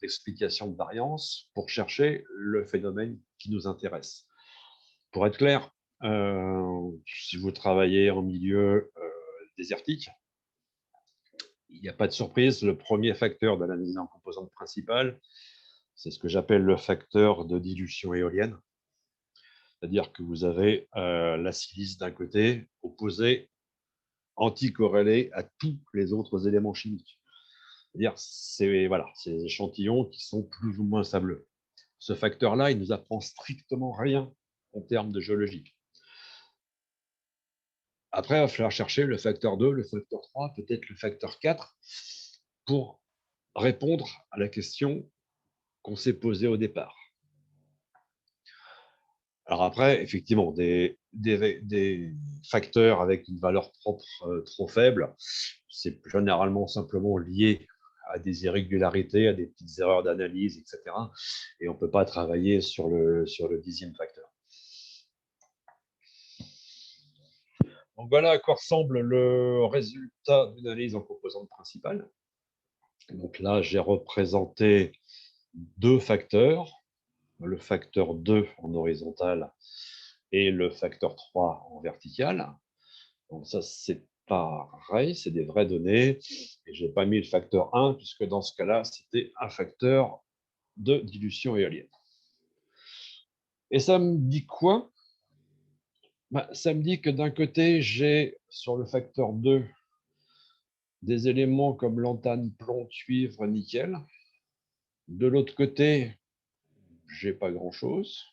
Speaker 1: d'explications de variance pour chercher le phénomène qui nous intéresse. Pour être clair, si vous travaillez en milieu désertique, il n'y a pas de surprise, le premier facteur de l'analyse en composantes principales, c'est ce que j'appelle le facteur de dilution éolienne. C'est-à-dire que vous avez la silice d'un côté opposée, anticorrélée à tous les autres éléments chimiques. C'est-à-dire, c'est des échantillons qui sont plus ou moins sableux. Ce facteur-là, il nous apprend strictement rien en termes de géologique. Après, il va falloir chercher le facteur 2, le facteur 3, peut-être le facteur 4, pour répondre à la question qu'on s'est posée au départ. Alors après, effectivement, des facteurs avec une valeur propre trop faible, c'est généralement simplement lié à des irrégularités, à des petites erreurs d'analyse, etc. Et on ne peut pas travailler sur le 10e facteur. Donc voilà à quoi ressemble le résultat d'une analyse en composantes principales. Donc là, j'ai représenté deux facteurs, le facteur 2 en horizontal et le facteur 3 en vertical. Donc ça, c'est pareil, c'est des vraies données. Et je n'ai pas mis le facteur 1, puisque dans ce cas-là, c'était un facteur de dilution éolienne. Et ça me dit quoi? Ça me dit que d'un côté, j'ai sur le facteur 2 des éléments comme lantane, plomb, cuivre, nickel. De l'autre côté, j'ai pas grand-chose.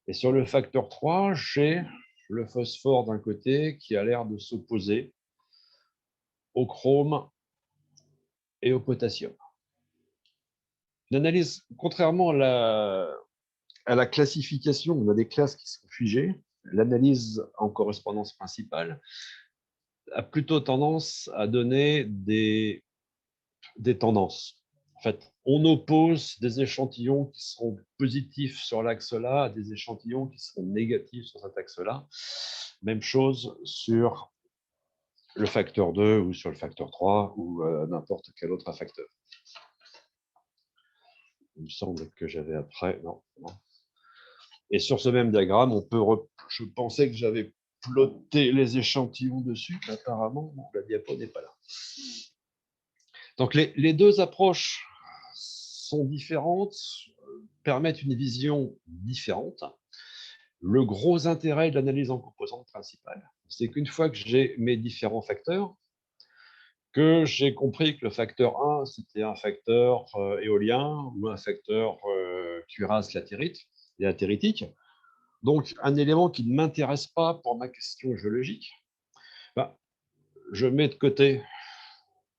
Speaker 1: Et sur le facteur 3, j'ai le phosphore d'un côté qui a l'air de s'opposer au chrome et au potassium. L'analyse, contrairement à la classification, on a des classes qui sont figées, l'analyse en correspondance principale a plutôt tendance à donner des tendances. En fait, on oppose des échantillons qui seront positifs sur l'axe-là à des échantillons qui seront négatifs sur cet axe-là. Même chose sur le facteur 2 ou sur le facteur 3 ou n'importe quel autre facteur. Il me semble que j'avais après... Non. Et sur ce même diagramme, on peut... Je pensais que j'avais ploté les échantillons dessus, mais apparemment, la diapo n'est pas là. Donc, les deux approches sont différentes, permettent une vision différente. Le gros intérêt de l'analyse en composantes principales, c'est qu'une fois que j'ai mes différents facteurs, que j'ai compris que le facteur 1, c'était un facteur éolien ou un facteur cuirasse latéritique, donc un élément qui ne m'intéresse pas pour ma question géologique, je mets de côté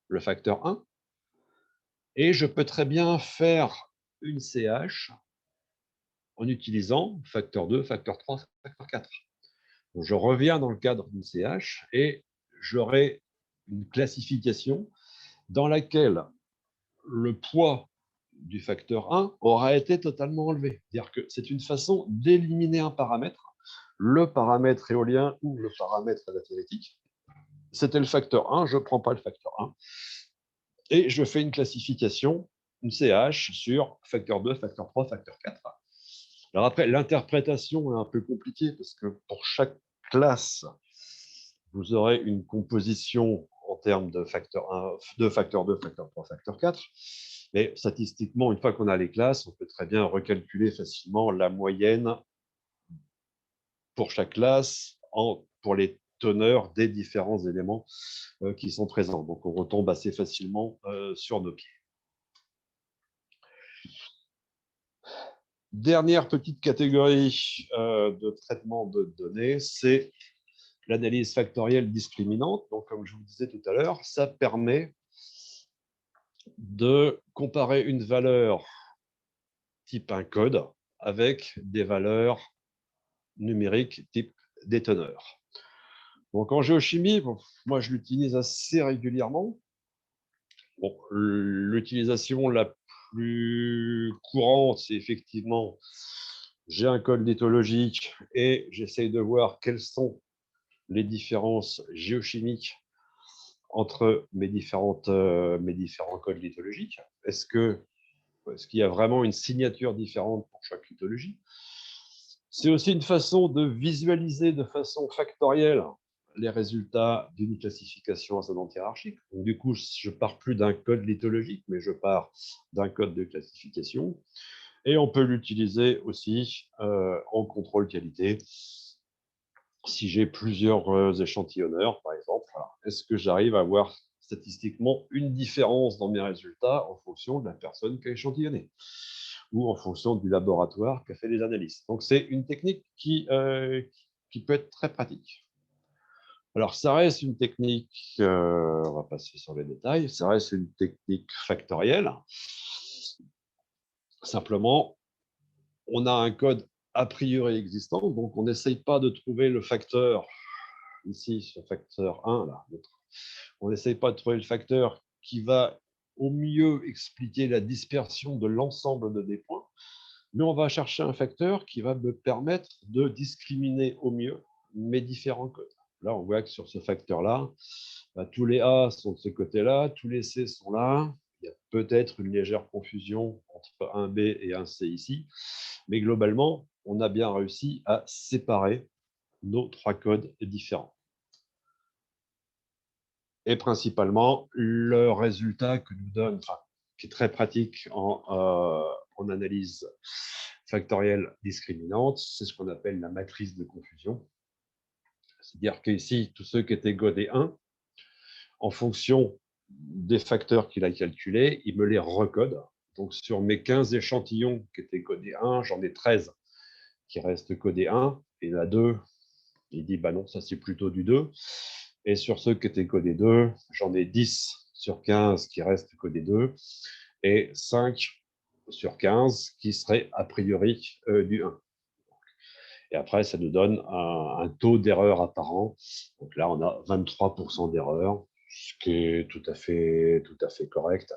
Speaker 1: le facteur 1 et je peux très bien faire une CH en utilisant facteur 2, facteur 3, facteur 4. Donc, je reviens dans le cadre d'une CH et j'aurai une classification dans laquelle le poids du facteur 1 aura été totalement enlevé. C'est-à-dire que c'est une façon d'éliminer un paramètre, le paramètre éolien ou le paramètre latéritique. C'était le facteur 1, je ne prends pas le facteur 1. Et je fais une classification, une CH, sur facteur 2, facteur 3, facteur 4. Alors après, l'interprétation est un peu compliquée parce que pour chaque classe, vous aurez une composition en termes de facteur 1, de facteur 2, facteur 3, facteur 4. Mais statistiquement, une fois qu'on a les classes, on peut très bien recalculer facilement la moyenne pour chaque classe pour les teneurs des différents éléments qui sont présents. Donc, on retombe assez facilement sur nos pieds. Dernière petite catégorie de traitement de données, c'est l'analyse factorielle discriminante. Donc, comme je vous disais tout à l'heure, ça permet de comparer une valeur type un code avec des valeurs numériques type des teneurs. Donc, en géochimie, moi, je l'utilise assez régulièrement. Bon, l'utilisation la plus courante, c'est effectivement, j'ai un code lithologique et j'essaye de voir quelles sont les différences géochimiques entre mes différents codes lithologiques. Est-ce qu'il y a vraiment une signature différente pour chaque lithologie? C'est aussi une façon de visualiser de façon factorielle les résultats d'une classification ascendante hiérarchique. Donc, du coup, je ne pars plus d'un code lithologique, mais je pars d'un code de classification. Et on peut l'utiliser aussi en contrôle qualité. Si j'ai plusieurs échantillonneurs, par exemple, est-ce que j'arrive à avoir statistiquement une différence dans mes résultats en fonction de la personne qui a échantillonné? ou en fonction du laboratoire qui a fait les analyses. Donc, c'est une technique qui peut être très pratique. Alors, ça reste une technique, on va passer sur les détails, ça reste une technique factorielle. Simplement, on a un code a priori existant, donc on n'essaye pas de trouver le facteur, ici, ce facteur 1, là, on n'essaye pas de trouver le facteur qui va au mieux expliquer la dispersion de l'ensemble de des points, mais on va chercher un facteur qui va me permettre de discriminer au mieux mes différents codes. Là, on voit que sur ce facteur-là, tous les A sont de ce côté-là, tous les C sont là. Il y a peut-être une légère confusion entre un B et un C ici, mais globalement, on a bien réussi à séparer nos trois codes différents. Et principalement, le résultat que nous donne, qui est très pratique en analyse factorielle discriminante, c'est ce qu'on appelle la matrice de confusion. C'est-à-dire qu'ici, tous ceux qui étaient godés 1, en fonction des facteurs qu'il a calculés, il me les recode. Donc, sur mes 15 échantillons qui étaient codés 1, j'en ai 13 qui restent codés 1, et il y en a 2, il dit, bah non, ça c'est plutôt du 2. Et sur ceux qui étaient codés 2, j'en ai 10 sur 15 qui restent codés 2, et 5 sur 15 qui seraient a priori du 1. Et après, ça nous donne un taux d'erreur apparent. Donc là, on a 23% d'erreur, ce qui est tout à fait correct.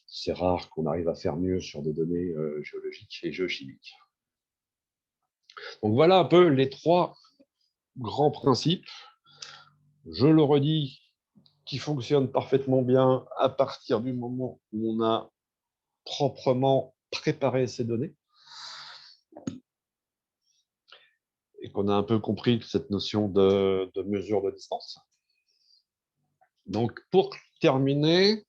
Speaker 1: C'est rare qu'on arrive à faire mieux sur des données géologiques et géochimiques. Donc voilà un peu les trois grands principes. Je le redis, qui fonctionnent parfaitement bien à partir du moment où on a proprement préparé ces données et qu'on a un peu compris cette notion de mesure de distance. Donc, pour terminer,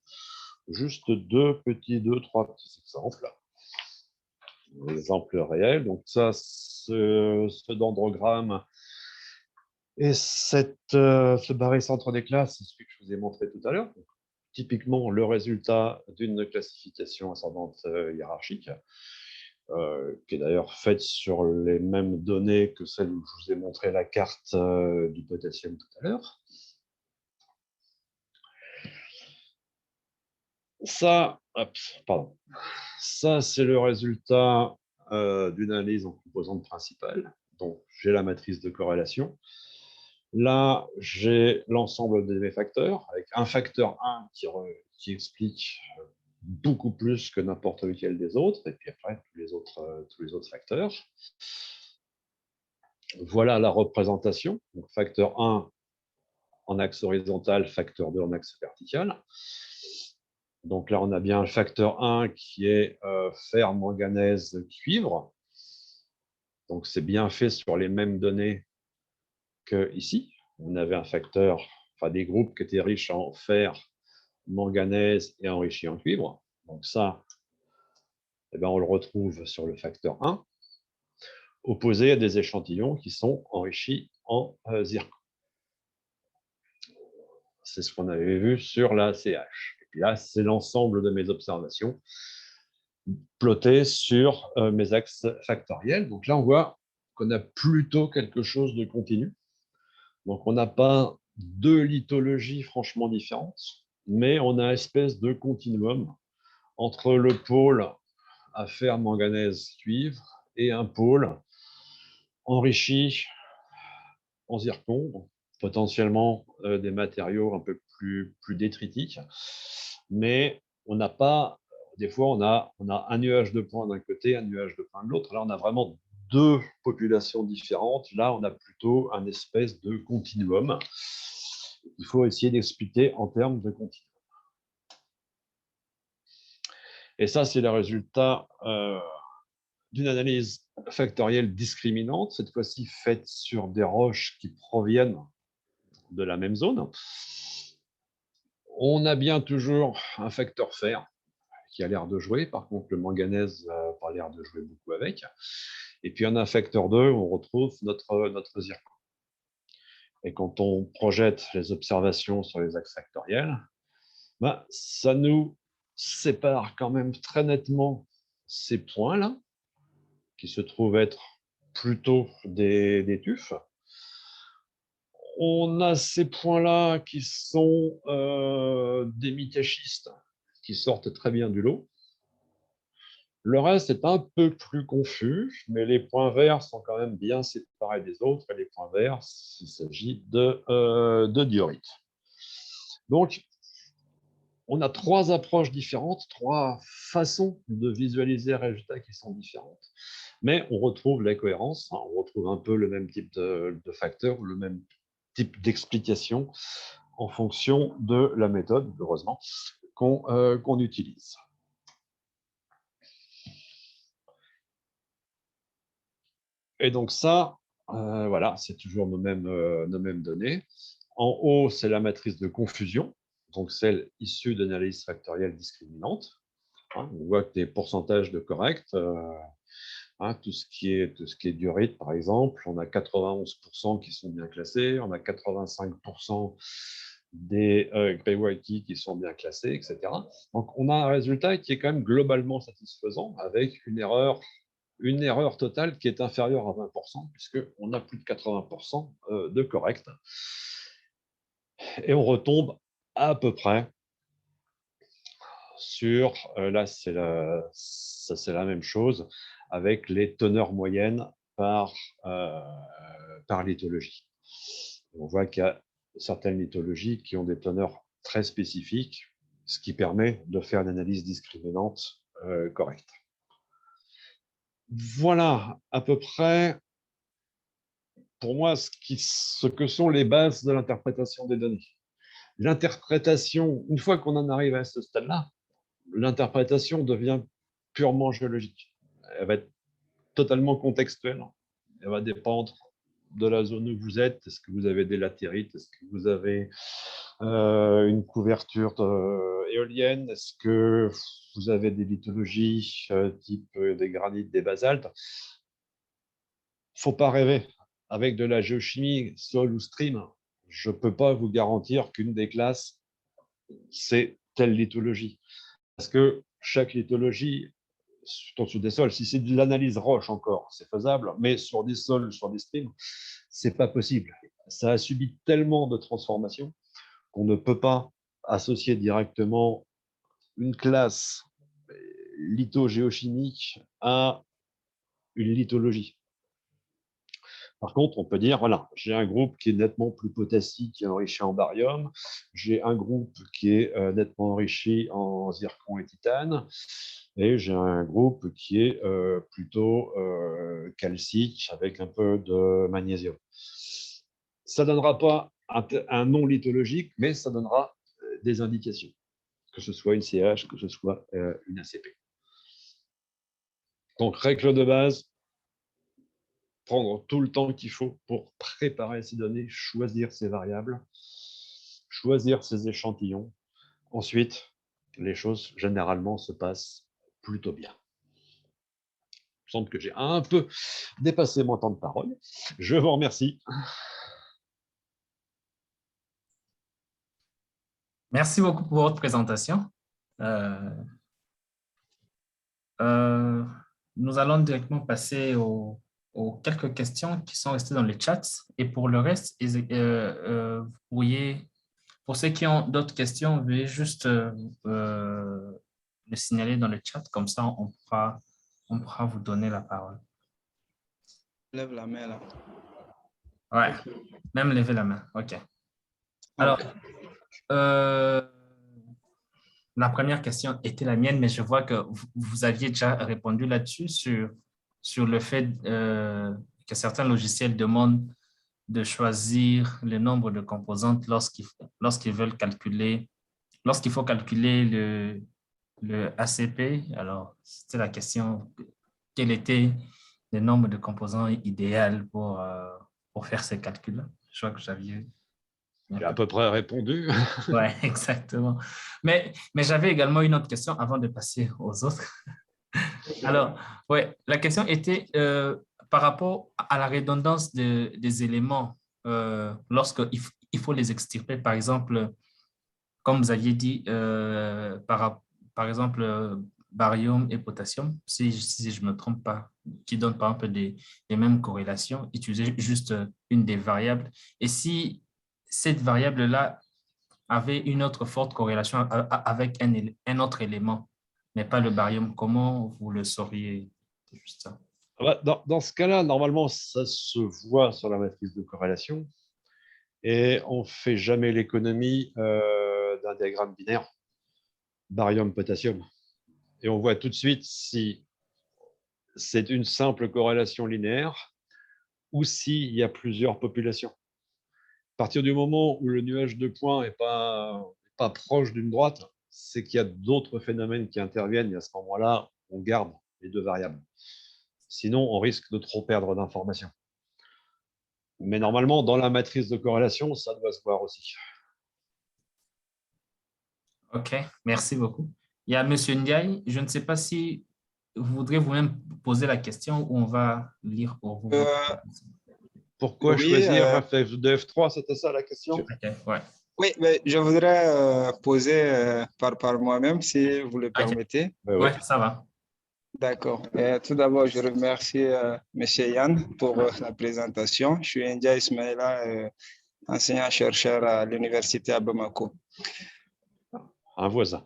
Speaker 1: juste trois petits exemples. Des exemples réels. Donc, ça, ce dendrogramme et ce barycentre des classes, c'est ce que je vous ai montré tout à l'heure. Typiquement, le résultat d'une classification ascendante hiérarchique, qui est d'ailleurs faite sur les mêmes données que celle où je vous ai montré la carte du potassium tout à l'heure. Ça, ça c'est le résultat d'une analyse en composantes principales. Donc, j'ai la matrice de corrélation. Là, j'ai l'ensemble de mes facteurs, avec un facteur 1 qui explique beaucoup plus que n'importe lequel des autres, et puis après, tous les autres facteurs. Voilà la représentation. Donc, facteur 1 en axe horizontal, facteur 2 en axe vertical. Donc là, on a bien le facteur 1 qui est fer, manganèse, cuivre. Donc, c'est bien fait sur les mêmes données qu'ici. On avait un facteur, des groupes qui étaient riches en fer, manganèse et enrichis en cuivre. Donc ça, on le retrouve sur le facteur 1, opposé à des échantillons qui sont enrichis en zircon. C'est ce qu'on avait vu sur la CH. Et puis là, c'est l'ensemble de mes observations plotées sur mes axes factoriels. Donc là, on voit qu'on a plutôt quelque chose de continu. Donc, on n'a pas deux lithologies franchement différentes, mais on a une espèce de continuum entre le pôle à fer, manganèse, cuivre et un pôle enrichi en zircon, donc potentiellement des matériaux un peu plus détritiques. Mais on n'a pas, des fois, on a un nuage de points d'un côté, un nuage de points de l'autre. Là, on a vraiment deux populations différentes. Là, on a plutôt un espèce de continuum. Il faut essayer d'expliquer en termes de continuum. Et ça, c'est le résultat d'une analyse factorielle discriminante, cette fois-ci faite sur des roches qui proviennent de la même zone. On a bien toujours un facteur fer qui a l'air de jouer. Par contre, le manganèse n'a pas l'air de jouer beaucoup avec. Et puis, on a un facteur 2, on retrouve notre zircon. Et quand on projette les observations sur les axes factoriels, ça nous sépare quand même très nettement ces points-là, qui se trouvent être plutôt des tufs. On a ces points-là qui sont des micaschistes qui sortent très bien du lot. Le reste est un peu plus confus, mais les points verts sont quand même bien séparés des autres. Et les points verts, il s'agit de diorite. Donc, on a trois approches différentes, trois façons de visualiser les résultats qui sont différentes. Mais on retrouve la cohérence, hein, on retrouve un peu le même type de facteurs, le même type d'explication en fonction de la méthode, heureusement, qu'on utilise. Et donc ça, voilà, c'est toujours nos mêmes données. En haut, c'est la matrice de confusion, donc celle issue d'analyse factorielle discriminante. Hein, on voit que des pourcentages de correct, hein, tout ce qui est diorite, par exemple, on a 91% qui sont bien classés, on a 85% des greywhite qui sont bien classés, etc. Donc, on a un résultat qui est quand même globalement satisfaisant, avec une erreur totale qui est inférieure à 20%, puisqu'on a plus de 80% de correct. Et on retombe à peu près sur, là, c'est la même chose, avec les teneurs moyennes par lithologie. On voit qu'il y a certaines lithologies qui ont des teneurs très spécifiques, ce qui permet de faire une analyse discriminante correcte. Voilà à peu près, pour moi, ce que sont les bases de l'interprétation des données. L'interprétation, une fois qu'on en arrive à ce stade-là, l'interprétation devient purement géologique. Elle va être totalement contextuelle. Elle va dépendre de la zone où vous êtes. Est-ce que vous avez des latérites? Est-ce que vous avez une couverture éolienne? Est-ce que vous avez des lithologies type des granites, des basaltes? Il ne faut pas rêver. Avec de la géochimie, sol ou stream, je ne peux pas vous garantir qu'une des classes, c'est telle lithologie. Parce que chaque lithologie, sur des sols, si c'est de l'analyse roche encore, c'est faisable, mais sur des sols, sur des streams, c'est pas possible. Ça a subi tellement de transformations qu'on ne peut pas associer directement une classe lithogéochimique à une lithologie. Par contre, on peut dire, voilà, j'ai un groupe qui est nettement plus potassique et enrichi en barium, j'ai un groupe qui est nettement enrichi en zircon et titane, et j'ai un groupe qui est plutôt calcique avec un peu de magnésium. Ça ne donnera pas un nom lithologique, mais ça donnera des indications, que ce soit une CH, que ce soit une ACP. Donc, règle de base, prendre tout le temps qu'il faut pour préparer ces données, choisir ces variables, choisir ces échantillons. Ensuite, les choses généralement se passent plutôt bien. Il me semble que j'ai un peu dépassé mon temps de parole. Je vous remercie.
Speaker 2: Merci beaucoup pour votre présentation. Nous allons directement passer aux quelques questions qui sont restées dans le chat. Et pour le reste, vous pourriez, pour ceux qui ont d'autres questions, veuillez juste le signaler dans le chat. Comme ça, on pourra vous donner la parole.
Speaker 3: Lève la main là.
Speaker 2: Ouais, même lever la main. OK. Alors, la première question était la mienne, mais je vois que vous aviez déjà répondu là-dessus sur le fait que certains logiciels demandent de choisir le nombre de composantes lorsqu'ils veulent calculer, lorsqu'il faut calculer le ACP. Alors, c'était la question, quel était le nombre de composants idéal pour faire ces calculs-là? Je crois que j'avais...
Speaker 1: J'ai à peu près répondu.
Speaker 2: Oui, exactement. Mais j'avais également une autre question avant de passer aux autres. Alors, ouais, la question était par rapport à la redondance des éléments lorsqu'il faut les extirper. Par exemple, comme vous aviez dit, par exemple, barium et potassium, si je ne me trompe pas, qui donnent par exemple les mêmes corrélations, utiliser juste une des variables. Et si cette variable-là avait une autre forte corrélation avec un autre élément, mais pas le barium, comment vous le sauriez? C'est juste ça.
Speaker 1: Dans ce cas-là, normalement, ça se voit sur la matrice de corrélation et on ne fait jamais l'économie d'un diagramme binaire, barium-potassium. Et on voit tout de suite si c'est une simple corrélation linéaire ou s'il y a plusieurs populations. À partir du moment où le nuage de points n'est pas proche d'une droite, c'est qu'il y a d'autres phénomènes qui interviennent et à ce moment-là, on garde les deux variables. Sinon, on risque de trop perdre d'informations. Mais normalement, dans la matrice de corrélation, ça doit se voir aussi.
Speaker 2: OK, merci beaucoup. Il y a M. Ndiaye. Je ne sais pas si vous voudrez vous-même poser la question ou on va lire pour vous votre
Speaker 3: Euh,
Speaker 2: question.
Speaker 1: Pourquoi
Speaker 3: oui,
Speaker 1: choisir de F3? C'était ça la question?
Speaker 2: OK, ouais.
Speaker 3: oui, mais je voudrais poser par moi-même, si vous le
Speaker 2: OK,
Speaker 3: permettez.
Speaker 1: Ben oui.
Speaker 2: ouais, ça va.
Speaker 3: D'accord. Tout d'abord, je remercie M. Yann pour la présentation. Je suis India Ismaïla, enseignant-chercheur à l'Université à Bamako.
Speaker 1: Un voisin.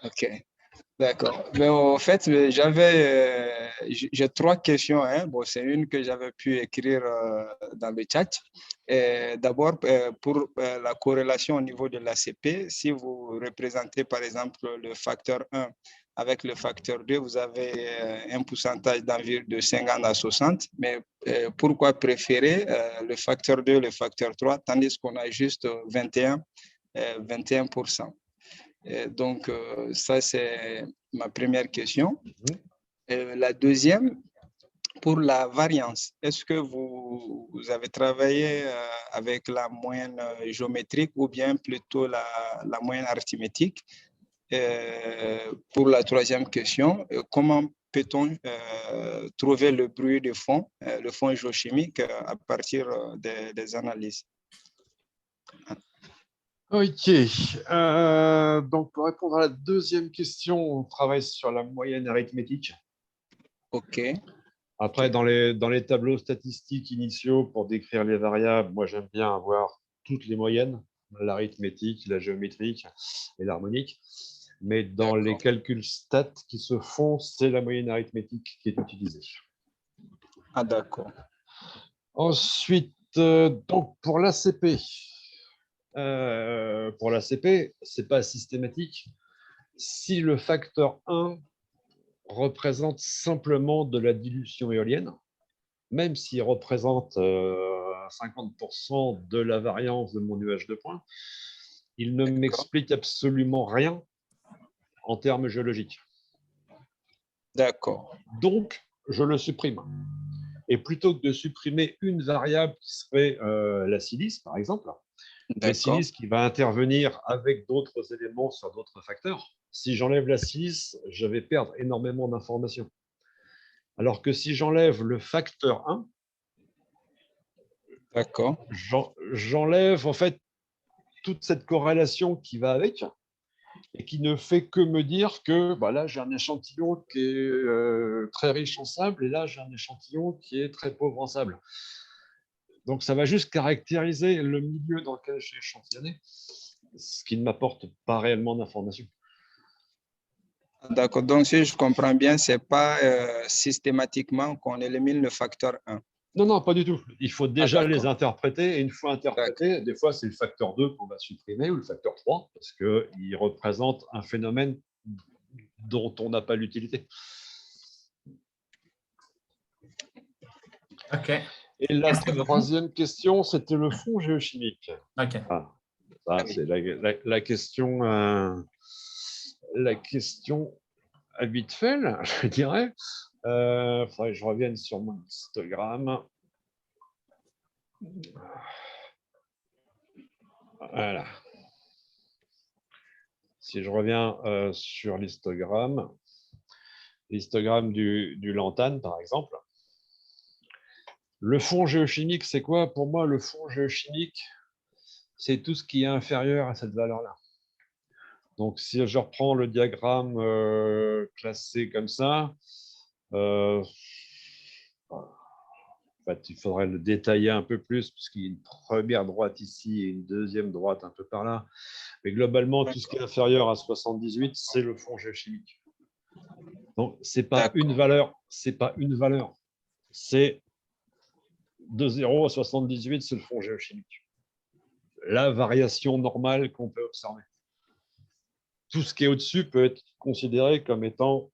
Speaker 3: OK. D'accord. Mais en fait, j'ai trois questions, hein. Bon, c'est une que j'avais pu écrire dans le chat. D'abord, pour la corrélation au niveau de l'ACP, si vous représentez par exemple le facteur 1 avec le facteur 2, vous avez un pourcentage d'environ de 50 à 60. Mais pourquoi préférer le facteur 2, le facteur 3, tandis qu'on a juste 21%? Donc, ça, c'est ma première question. La deuxième, pour la variance, est-ce que vous avez travaillé avec la moyenne géométrique ou bien plutôt la moyenne arithmétique? Pour la troisième question, comment peut-on trouver le bruit de fond, le fond géochimique à partir des analyses?
Speaker 1: Ok. Donc, pour répondre à la deuxième question, on travaille sur la moyenne arithmétique.
Speaker 3: OK.
Speaker 1: Après, dans les tableaux statistiques initiaux pour décrire les variables, moi, j'aime bien avoir toutes les moyennes, l'arithmétique, la géométrique et l'harmonique. Mais dans les calculs stats qui se font, c'est la moyenne arithmétique qui est utilisée.
Speaker 3: Ah, d'accord.
Speaker 1: Ensuite, donc pour l'ACP, c'est pas systématique. Si le facteur 1 représente simplement de la dilution éolienne, même s'il représente 50% de la variance de mon nuage de points, il ne m'explique absolument rien en termes géologiques.
Speaker 3: D'accord.
Speaker 1: Donc, je le supprime. Et plutôt que de supprimer une variable qui serait la silice, par exemple, la silice qui va intervenir avec d'autres éléments sur d'autres facteurs, si j'enlève la silice, je vais perdre énormément d'informations. Alors que si j'enlève le facteur 1,
Speaker 3: D'accord.
Speaker 1: j'enlève en fait toute cette corrélation qui va avec et qui ne fait que me dire que bah là, j'ai un échantillon qui est très riche en sable et là, j'ai un échantillon qui est très pauvre en sable. Donc, ça va juste caractériser le milieu dans lequel j'ai échantillonné, ce qui ne m'apporte pas réellement d'informations.
Speaker 3: D'accord. Donc, si je comprends bien, ce n'est pas systématiquement qu'on élimine le facteur 1.
Speaker 1: Non, non, pas du tout. Il faut déjà les
Speaker 3: d'accord.
Speaker 1: interpréter. Et une fois interprétés, des fois, c'est le facteur 2 qu'on va supprimer ou le facteur 3 parce qu'il représente un phénomène dont on n'a pas l'utilité.
Speaker 2: OK.
Speaker 1: Et la
Speaker 2: Merci beaucoup.
Speaker 1: troisième question, c'était le fond géochimique.
Speaker 2: OK.
Speaker 1: Ah, ça, c'est la question habituelle, je dirais. Faudrait que je revienne sur mon histogramme. Voilà. Si je reviens sur l'histogramme du lantane, par exemple, le fond géochimique, c'est quoi? Pour moi, le fond géochimique, c'est tout ce qui est inférieur à cette valeur-là. Donc, si je reprends le diagramme classé comme ça, en fait, il faudrait le détailler un peu plus, puisqu'il y a une première droite ici et une deuxième droite un peu par là. Mais globalement, tout ce qui est inférieur à 78, c'est le fond géochimique. Donc, ce n'est pas une valeur, c'est de 0 à 78, c'est le fond géochimique. La variation normale qu'on peut observer. Tout ce qui est au-dessus peut être considéré comme étant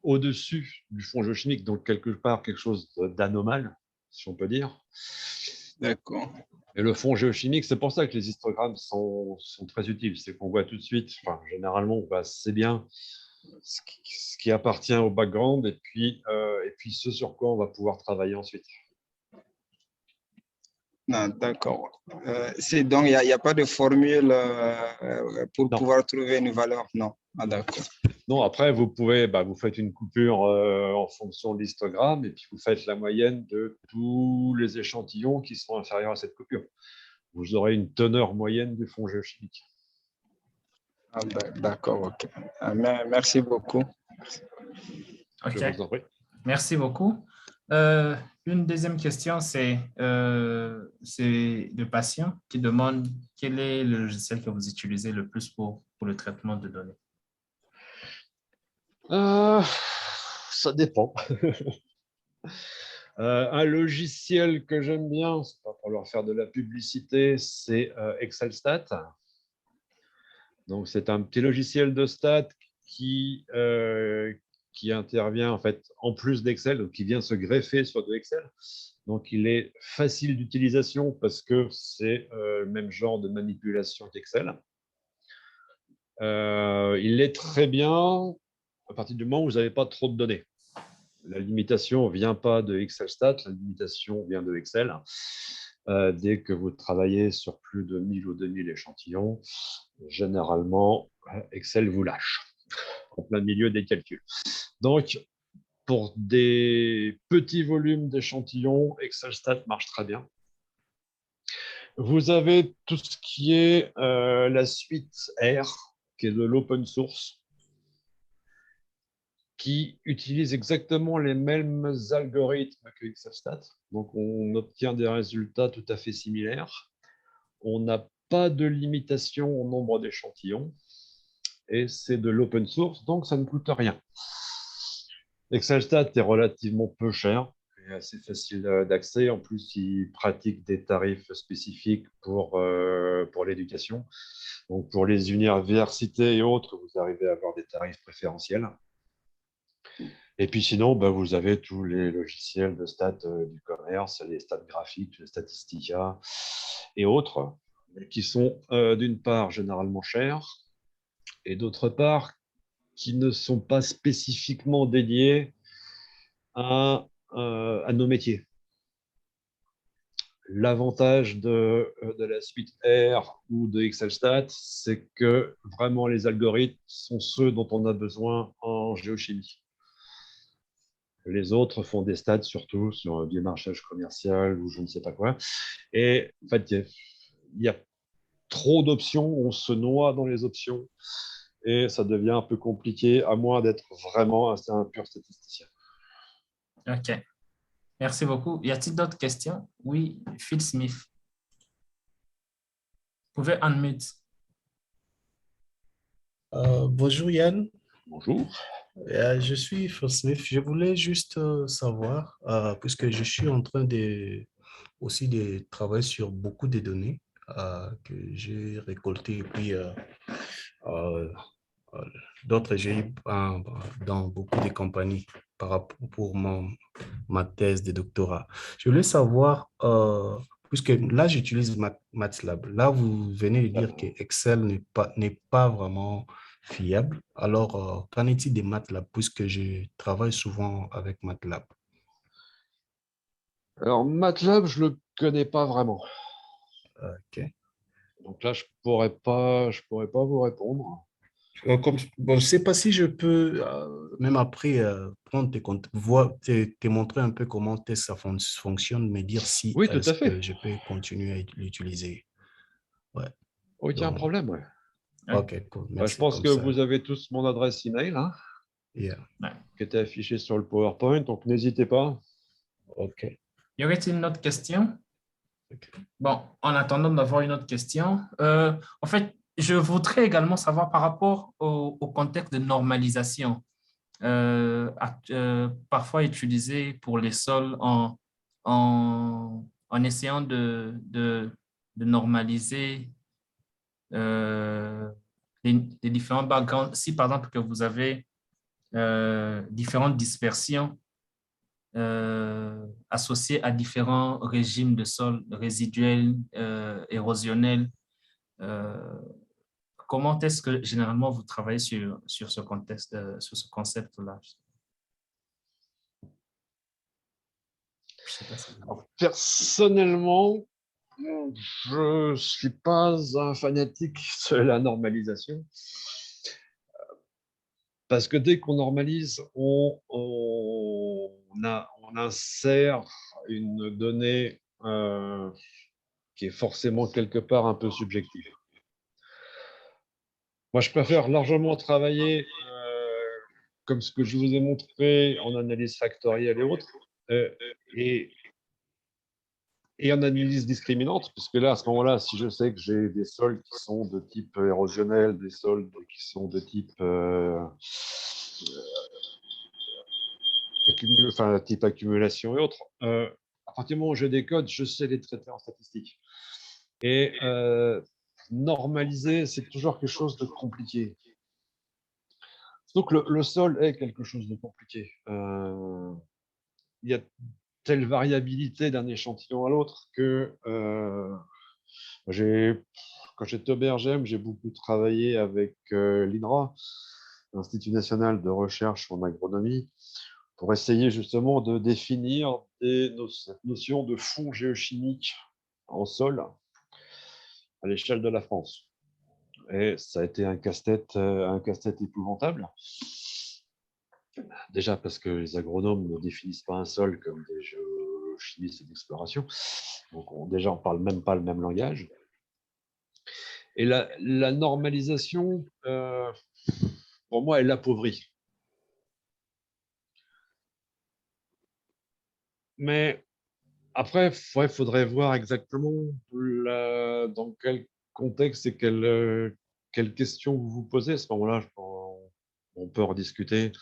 Speaker 1: au-dessus du fond géochimique, donc quelque part quelque chose d'anormal, si on peut dire.
Speaker 3: D'accord.
Speaker 1: Et le fond géochimique, c'est pour ça que les histogrammes sont très utiles. C'est qu'on voit tout de suite, enfin, généralement, on voit assez bien ce qui appartient au background et puis ce sur quoi on va pouvoir travailler ensuite.
Speaker 3: D'accord. Donc, il n'y a pas de formule pour pouvoir trouver une valeur, non. Ah, d'accord.
Speaker 1: Non, après, vous pouvez, vous faites une coupure en fonction de l'histogramme et puis vous faites la moyenne de tous les échantillons qui sont inférieurs à cette coupure. Vous aurez une teneur moyenne du fond géochimique.
Speaker 3: Ah, d'accord, ok. Merci beaucoup.
Speaker 2: Ok.
Speaker 1: Je vous en prie.
Speaker 2: Merci beaucoup. Une deuxième question, c'est le patient qui demande quel est le logiciel que vous utilisez le plus pour le traitement de données.
Speaker 1: Ça dépend. Un logiciel que j'aime bien, c'est pas pour leur faire de la publicité, c'est ExcelStat. Donc, c'est un petit logiciel de stats qui intervient en fait en plus d'Excel, donc qui vient se greffer sur de Excel. Donc, il est facile d'utilisation parce que c'est le même genre de manipulation qu'Excel. Il est très bien à partir du moment où vous n'avez pas trop de données. La limitation ne vient pas de ExcelStat, la limitation vient de Excel. Dès que vous travaillez sur plus de 1000 ou 2000 échantillons, généralement, Excel vous lâche en plein milieu des calculs. Donc, pour des petits volumes d'échantillons, ExcelStat marche très bien. Vous avez tout ce qui est la suite R, qui est de l'open source, qui utilise exactement les mêmes algorithmes que ExcelStat. Donc, on obtient des résultats tout à fait similaires. On n'a pas de limitation au nombre d'échantillons. Et c'est de l'open source, donc ça ne coûte rien. ExcelStat est relativement peu cher et assez facile d'accès. En plus, il pratique des tarifs spécifiques pour l'éducation. Donc, pour les universités et autres, vous arrivez à avoir des tarifs préférentiels. Et puis sinon, vous avez tous les logiciels de stats du commerce, les stats graphiques, les Statistica et autres, qui sont d'une part généralement chers et d'autre part qui ne sont pas spécifiquement dédiés à nos métiers. L'avantage de la suite R ou de ExcelStat, c'est que vraiment les algorithmes sont ceux dont on a besoin en géochimie. Les autres font des stats surtout sur du marchage commercial ou je ne sais pas quoi. Et en fait, il y a trop d'options, on se noie dans les options et ça devient un peu compliqué à moins d'être vraiment un pur statisticien.
Speaker 2: OK. Merci beaucoup. Y a-t-il d'autres questions? Oui, Phil Smith. Vous pouvez unmute.
Speaker 4: Bonjour Yann.
Speaker 1: Bonjour.
Speaker 4: Je suis Phil Smith. Je voulais juste savoir, puisque je suis en train aussi de travailler sur beaucoup de données que j'ai récoltées et puis d'autres j'ai eu dans beaucoup de compagnies pour ma thèse de doctorat. Je voulais savoir, puisque là j'utilise MATLAB, là vous venez de dire que Excel n'est pas vraiment fiable. Alors, qu'en est-il de MATLAB, puisque je travaille souvent avec MATLAB?
Speaker 1: Alors, MATLAB, je ne le connais pas vraiment.
Speaker 4: OK.
Speaker 1: Donc là, je pourrais pas vous répondre.
Speaker 4: Je ne sais pas si je peux, même après, prendre tes comptes, te montrer un peu comment ça fonctionne, me dire si
Speaker 1: Oui, tout à fait.
Speaker 4: que je peux continuer à l'utiliser. Ouais.
Speaker 1: Aucun problème, ouais.
Speaker 4: OK, cool.
Speaker 1: Je
Speaker 4: Merci.
Speaker 1: pense
Speaker 4: Comme
Speaker 1: que
Speaker 4: ça.
Speaker 1: vous avez tous mon adresse email hein,
Speaker 4: Yeah.
Speaker 1: qui était affichée sur le PowerPoint, donc n'hésitez pas.
Speaker 4: OK.
Speaker 2: Y aurait-il une autre question?
Speaker 4: OK.
Speaker 2: Bon, en attendant d'avoir une autre question, en fait, je voudrais également savoir par rapport au contexte de normalisation, parfois utilisé pour les sols en essayant de normaliser les différents backgrounds. Si par exemple que vous avez différentes dispersions associées à différents régimes de sol résiduels, érosionnels, comment est-ce que généralement vous travaillez sur ce contexte, sur ce concept-là? Je sais pas si vous...
Speaker 1: Personnellement, je ne suis pas un fanatique de la normalisation. Parce que dès qu'on normalise, on insère une donnée qui est forcément quelque part un peu subjective. Moi, je préfère largement travailler comme ce que je vous ai montré en analyse factorielle et autres, et en analyse discriminante, puisque là, à ce moment-là, si je sais que j'ai des sols qui sont de type érosionnel, des sols qui sont de type type accumulation et autres, à partir du moment où j'ai des codes, je sais les traiter en statistique. Et normaliser, c'est toujours quelque chose de compliqué. Donc le sol est quelque chose de compliqué. Il y a telle variabilité d'un échantillon à l'autre que quand j'étais au BRGM, j'ai beaucoup travaillé avec l'INRA, l'Institut national de recherche en agronomie, pour essayer justement de définir cette notion de fond géochimique en sol à l'échelle de la France. Et ça a été un casse-tête épouvantable. Déjà parce que les agronomes ne définissent pas un sol comme des géochimistes d'exploration. Donc on ne parle même pas le même langage. Et la normalisation, pour moi, elle l'appauvrit. Mais après, il faudrait voir exactement dans quel contexte et quelle question vous vous posez. À ce moment-là, on peut en discuter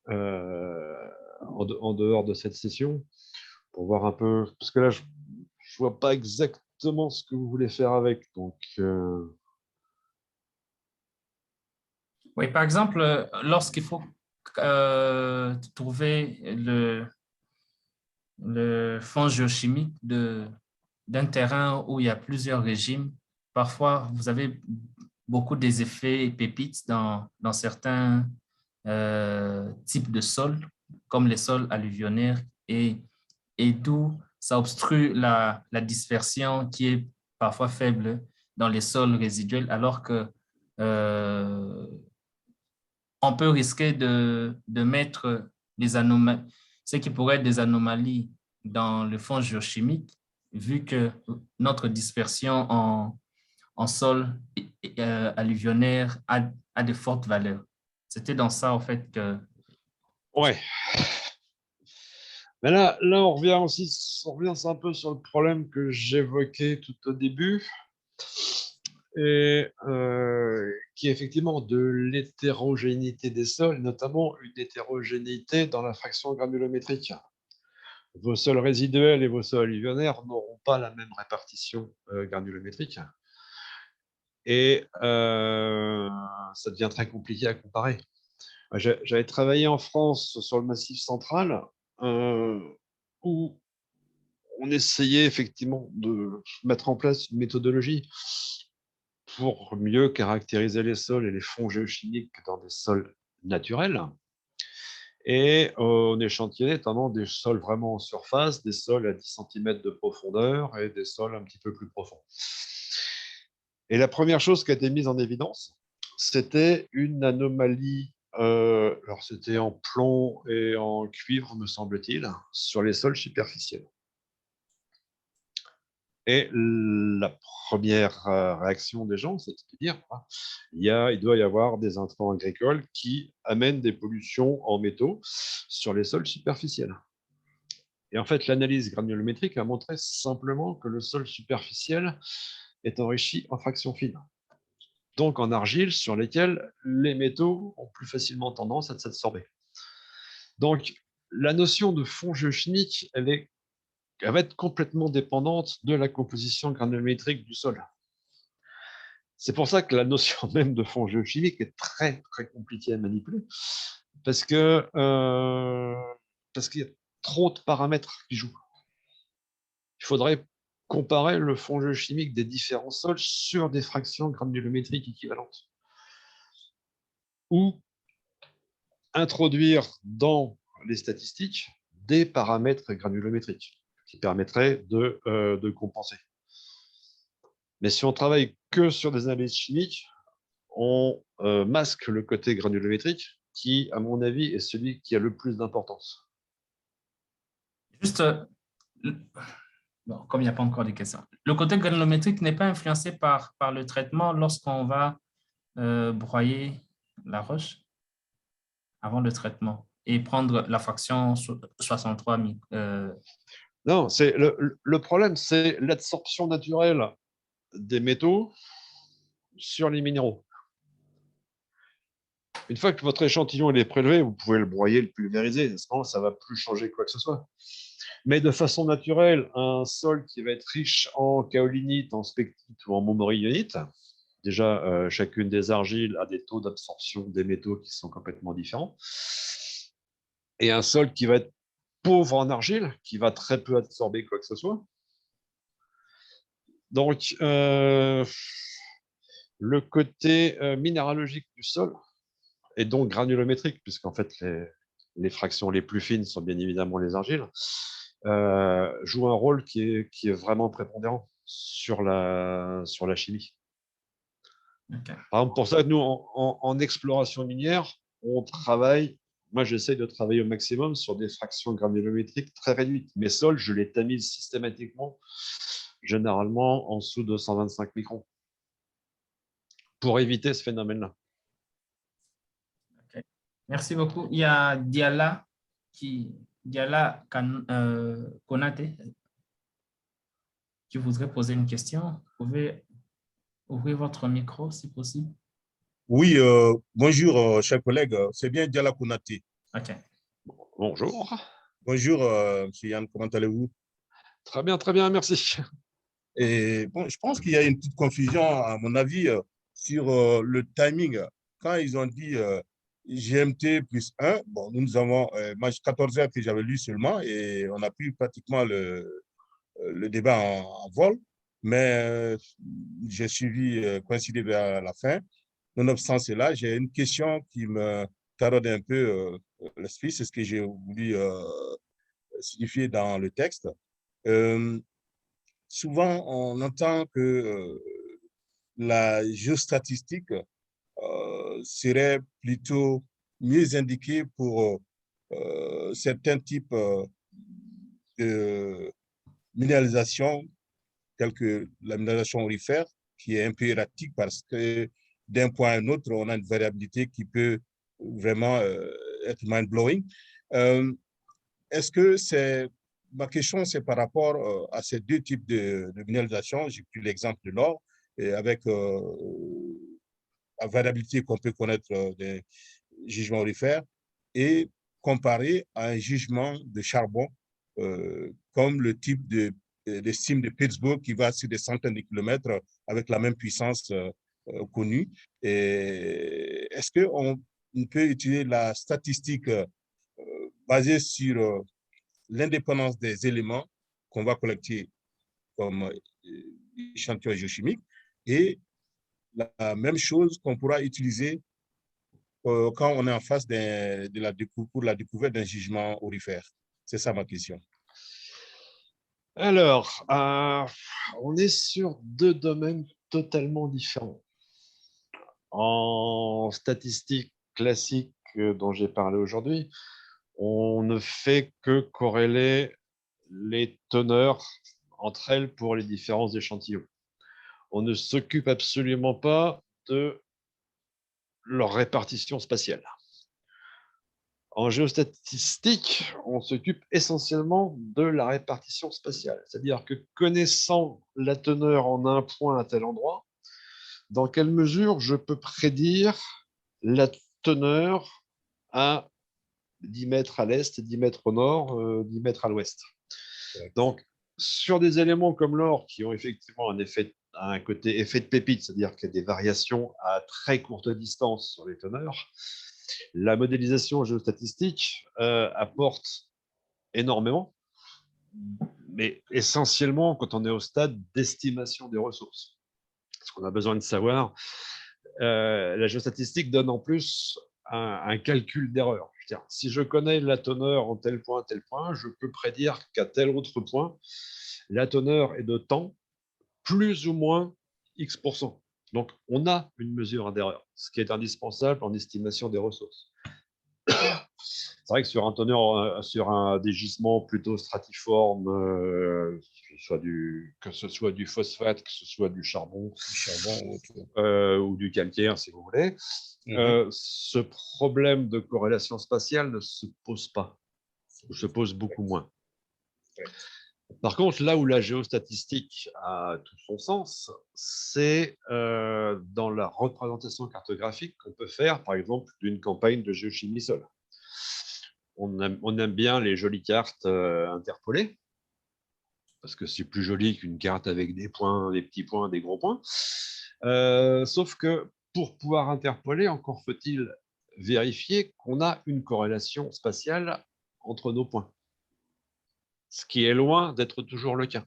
Speaker 1: en dehors de cette session pour voir un peu. Parce que là, je ne vois pas exactement ce que vous voulez faire avec. Donc,
Speaker 2: Oui, par exemple, lorsqu'il faut trouver le fond géochimique d'un terrain où il y a plusieurs régimes, parfois vous avez beaucoup des effets pépites dans certains types de sols, comme les sols alluvionnaires, et d'où ça obstrue la dispersion qui est parfois faible dans les sols résiduels, alors que on peut risquer de mettre des anomalies, ce qui pourrait être des anomalies dans le fond géochimique, vu que notre dispersion en sol alluvionnaire a de fortes valeurs. C'était dans ça, en fait, que...
Speaker 1: ouais. Mais là, on revient un peu sur le problème que j'évoquais tout au début, et qui est effectivement de l'hétérogénéité des sols, notamment une hétérogénéité dans la fraction granulométrique. Vos sols résiduels et vos sols alluvionnaires n'auront pas la même répartition granulométrique. Et ça devient très compliqué à comparer. J'avais travaillé en France sur le Massif central, où on essayait effectivement de mettre en place une méthodologie pour mieux caractériser les sols et les fonds géochimiques dans des sols naturels. Et on échantillonnait notamment des sols vraiment en surface, des sols à 10 cm de profondeur et des sols un petit peu plus profonds. Et la première chose qui a été mise en évidence, c'était une anomalie, alors c'était en plomb et en cuivre, me semble-t-il, sur les sols superficiels. Et la première réaction des gens, c'est de dire il doit y avoir des intrants agricoles qui amènent des pollutions en métaux sur les sols superficiels. Et en fait, l'analyse granulométrique a montré simplement que le sol superficiel est enrichi en fractions fines, donc en argile sur lesquelles les métaux ont plus facilement tendance à s'absorber. Donc, la notion de fond géochimique, elle va être complètement dépendante de la composition granulométrique du sol. C'est pour ça que la notion même de fond géochimique est très, très compliquée à manipuler, parce qu'il y a trop de paramètres qui jouent. Il faudrait comparer le fond géochimique des différents sols sur des fractions granulométriques équivalentes, ou introduire dans les statistiques des paramètres granulométriques qui permettraient de compenser. Mais si on travaille que sur des analyses chimiques, on masque le côté granulométrique qui, à mon avis, est celui qui a le plus d'importance.
Speaker 2: Juste, bon, comme il n'y a pas encore de questions, le côté granulométrique n'est pas influencé par le traitement lorsqu'on va broyer la roche avant le traitement et prendre la fraction 63
Speaker 1: Non, le problème, c'est l'absorption naturelle des métaux sur les minéraux. Une fois que votre échantillon est prélevé, vous pouvez le broyer, le pulvériser. Ça ne va plus changer quoi que ce soit. Mais de façon naturelle, un sol qui va être riche en kaolinite, en spectite ou en montmorillonite, déjà, chacune des argiles a des taux d'absorption des métaux qui sont complètement différents. Et un sol qui va être pauvre en argile, qui va très peu absorber quoi que ce soit. Donc, le côté minéralogique du sol, et donc granulométrique, puisqu'en fait, les fractions les plus fines sont bien évidemment les argiles, joue un rôle qui est vraiment prépondérant sur la chimie.
Speaker 2: Okay.
Speaker 1: Par exemple, pour ça, nous, en exploration minière, moi j'essaie de travailler au maximum sur des fractions granulométriques très réduites. Mes sols, je les tamise systématiquement, généralement en dessous de 125 microns, pour éviter ce phénomène-là.
Speaker 2: Okay. Merci beaucoup. Il y a Diala Konate qui voudrait poser une question. Vous pouvez ouvrir votre micro si possible.
Speaker 5: Oui, bonjour, chers collègues. C'est bien Diala Konaté.
Speaker 2: OK.
Speaker 1: Bonjour.
Speaker 5: Bonjour, M. Yann, comment allez-vous?
Speaker 1: Très bien, merci.
Speaker 5: Et bon, je pense qu'il y a une petite confusion, à mon avis, sur le timing. Quand ils ont dit GMT plus 1, bon, nous avons, moi, 14 heures que j'avais lu seulement et on a pris pratiquement le débat en vol, mais j'ai suivi, coïncidé vers la fin. Nonobstant cela, j'ai une question qui me taraude un peu l'esprit, c'est ce que j'ai voulu signifier dans le texte. Souvent, on entend que la géostatistique serait plutôt mieux indiquée pour certains types de minéralisation, telle que la minéralisation aurifère, qui est un peu erratique parce que d'un point à un autre, on a une variabilité qui peut vraiment être mind-blowing. Est-ce que c'est... Ma question, c'est par rapport à ces deux types de minéralisation. J'ai pris l'exemple de l'or, et avec la variabilité qu'on peut connaître des jugements aurifères, et comparé à un jugement de charbon, comme le type de cime de Pittsburgh qui va sur des centaines de kilomètres avec la même puissance connue. Est-ce qu'on peut utiliser la statistique basée sur l'indépendance des éléments qu'on va collecter comme échantillon géochimique et la même chose qu'on pourra utiliser quand on est en face pour la découverte d'un jugement aurifère? C'est ça ma question.
Speaker 1: Alors, on est sur deux domaines totalement différents. En statistique classique dont j'ai parlé aujourd'hui, on ne fait que corréler les teneurs entre elles pour les différents échantillons. On ne s'occupe absolument pas de leur répartition spatiale. En géostatistique, on s'occupe essentiellement de la répartition spatiale. C'est-à-dire que connaissant la teneur en un point à tel endroit, dans quelle mesure je peux prédire la teneur à 10 mètres à l'est, 10 mètres au nord, 10 mètres à l'ouest. Donc, sur des éléments comme l'or qui ont effectivement un côté effet de pépite, c'est-à-dire qu'il y a des variations à très courte distance sur les teneurs, la modélisation géostatistique apporte énormément, mais essentiellement quand on est au stade d'estimation des ressources. Ce qu'on a besoin de savoir, la géostatistique donne en plus un calcul d'erreur. Si je connais la teneur en tel point, je peux prédire qu'à tel autre point, la teneur est de temps plus ou moins X%. Donc, on a une mesure d'erreur, ce qui est indispensable en estimation des ressources. C'est vrai que sur un teneur, sur un dégisement plutôt stratiforme, que ce soit du phosphate, que ce soit du charbon ou du calcaire, si vous voulez, ce problème de corrélation spatiale ne se pose pas, ou se pose beaucoup moins. Par contre, là où la géostatistique a tout son sens, c'est dans la représentation cartographique qu'on peut faire, par exemple, d'une campagne de géochimie sol. On aime bien les jolies cartes interpolées, parce que c'est plus joli qu'une carte avec des points, des petits points, des gros points. Sauf que pour pouvoir interpoler, encore faut-il vérifier qu'on a une corrélation spatiale entre nos points, ce qui est loin d'être toujours le cas.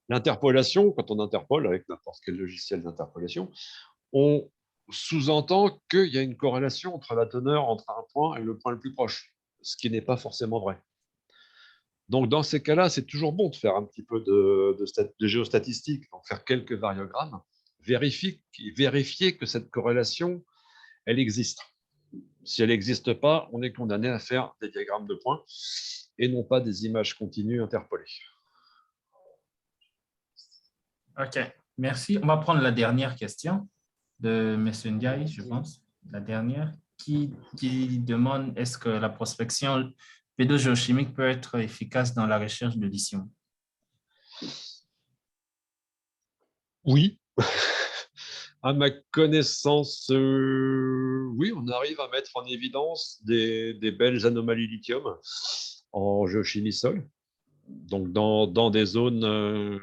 Speaker 1: L'interpolation, quand on interpole avec n'importe quel logiciel d'interpolation, on sous-entend qu'il y a une corrélation entre la teneur entre un point et le point le plus proche, ce qui n'est pas forcément vrai. Donc, dans ces cas-là, c'est toujours bon de faire un petit peu de géostatistique, donc faire quelques variogrammes, vérifier que cette corrélation, elle existe. Si elle n'existe pas, on est condamné à faire des diagrammes de points et non pas des images continues interpolées.
Speaker 2: OK, merci. On va prendre la dernière question de M. Ndiaye, je pense. La dernière, qui demande est-ce que la prospection pédogéochimique peut être efficace dans la recherche de lithium?
Speaker 1: Oui. À ma connaissance, oui, on arrive à mettre en évidence des belles anomalies lithium en géochimie sol. Donc, dans des zones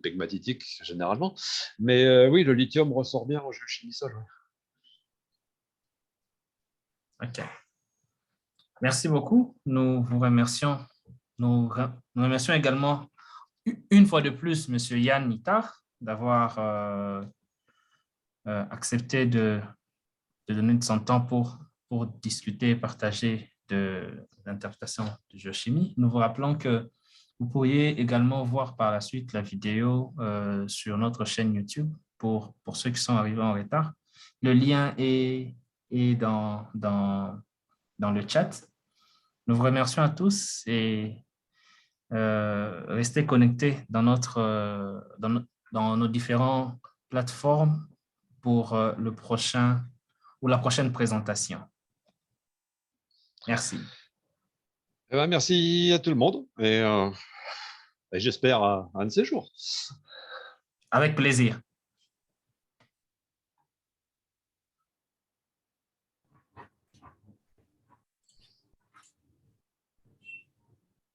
Speaker 1: pegmatitiques généralement. Mais oui, le lithium ressort bien en géochimie sol.
Speaker 2: OK. Merci beaucoup. Nous vous remercions. Nous remercions également une fois de plus M. Yann Nittard d'avoir accepté de donner de son temps pour discuter et partager de l'interprétation de géochimie. Nous vous rappelons que vous pourriez également voir par la suite la vidéo sur notre chaîne YouTube pour ceux qui sont arrivés en retard. Le lien est dans le chat. Nous vous remercions à tous et restez connectés dans nos différentes plateformes pour la prochaine présentation. Merci.
Speaker 1: Eh ben, merci à tout le monde et j'espère à un de ces jours.
Speaker 2: Avec plaisir.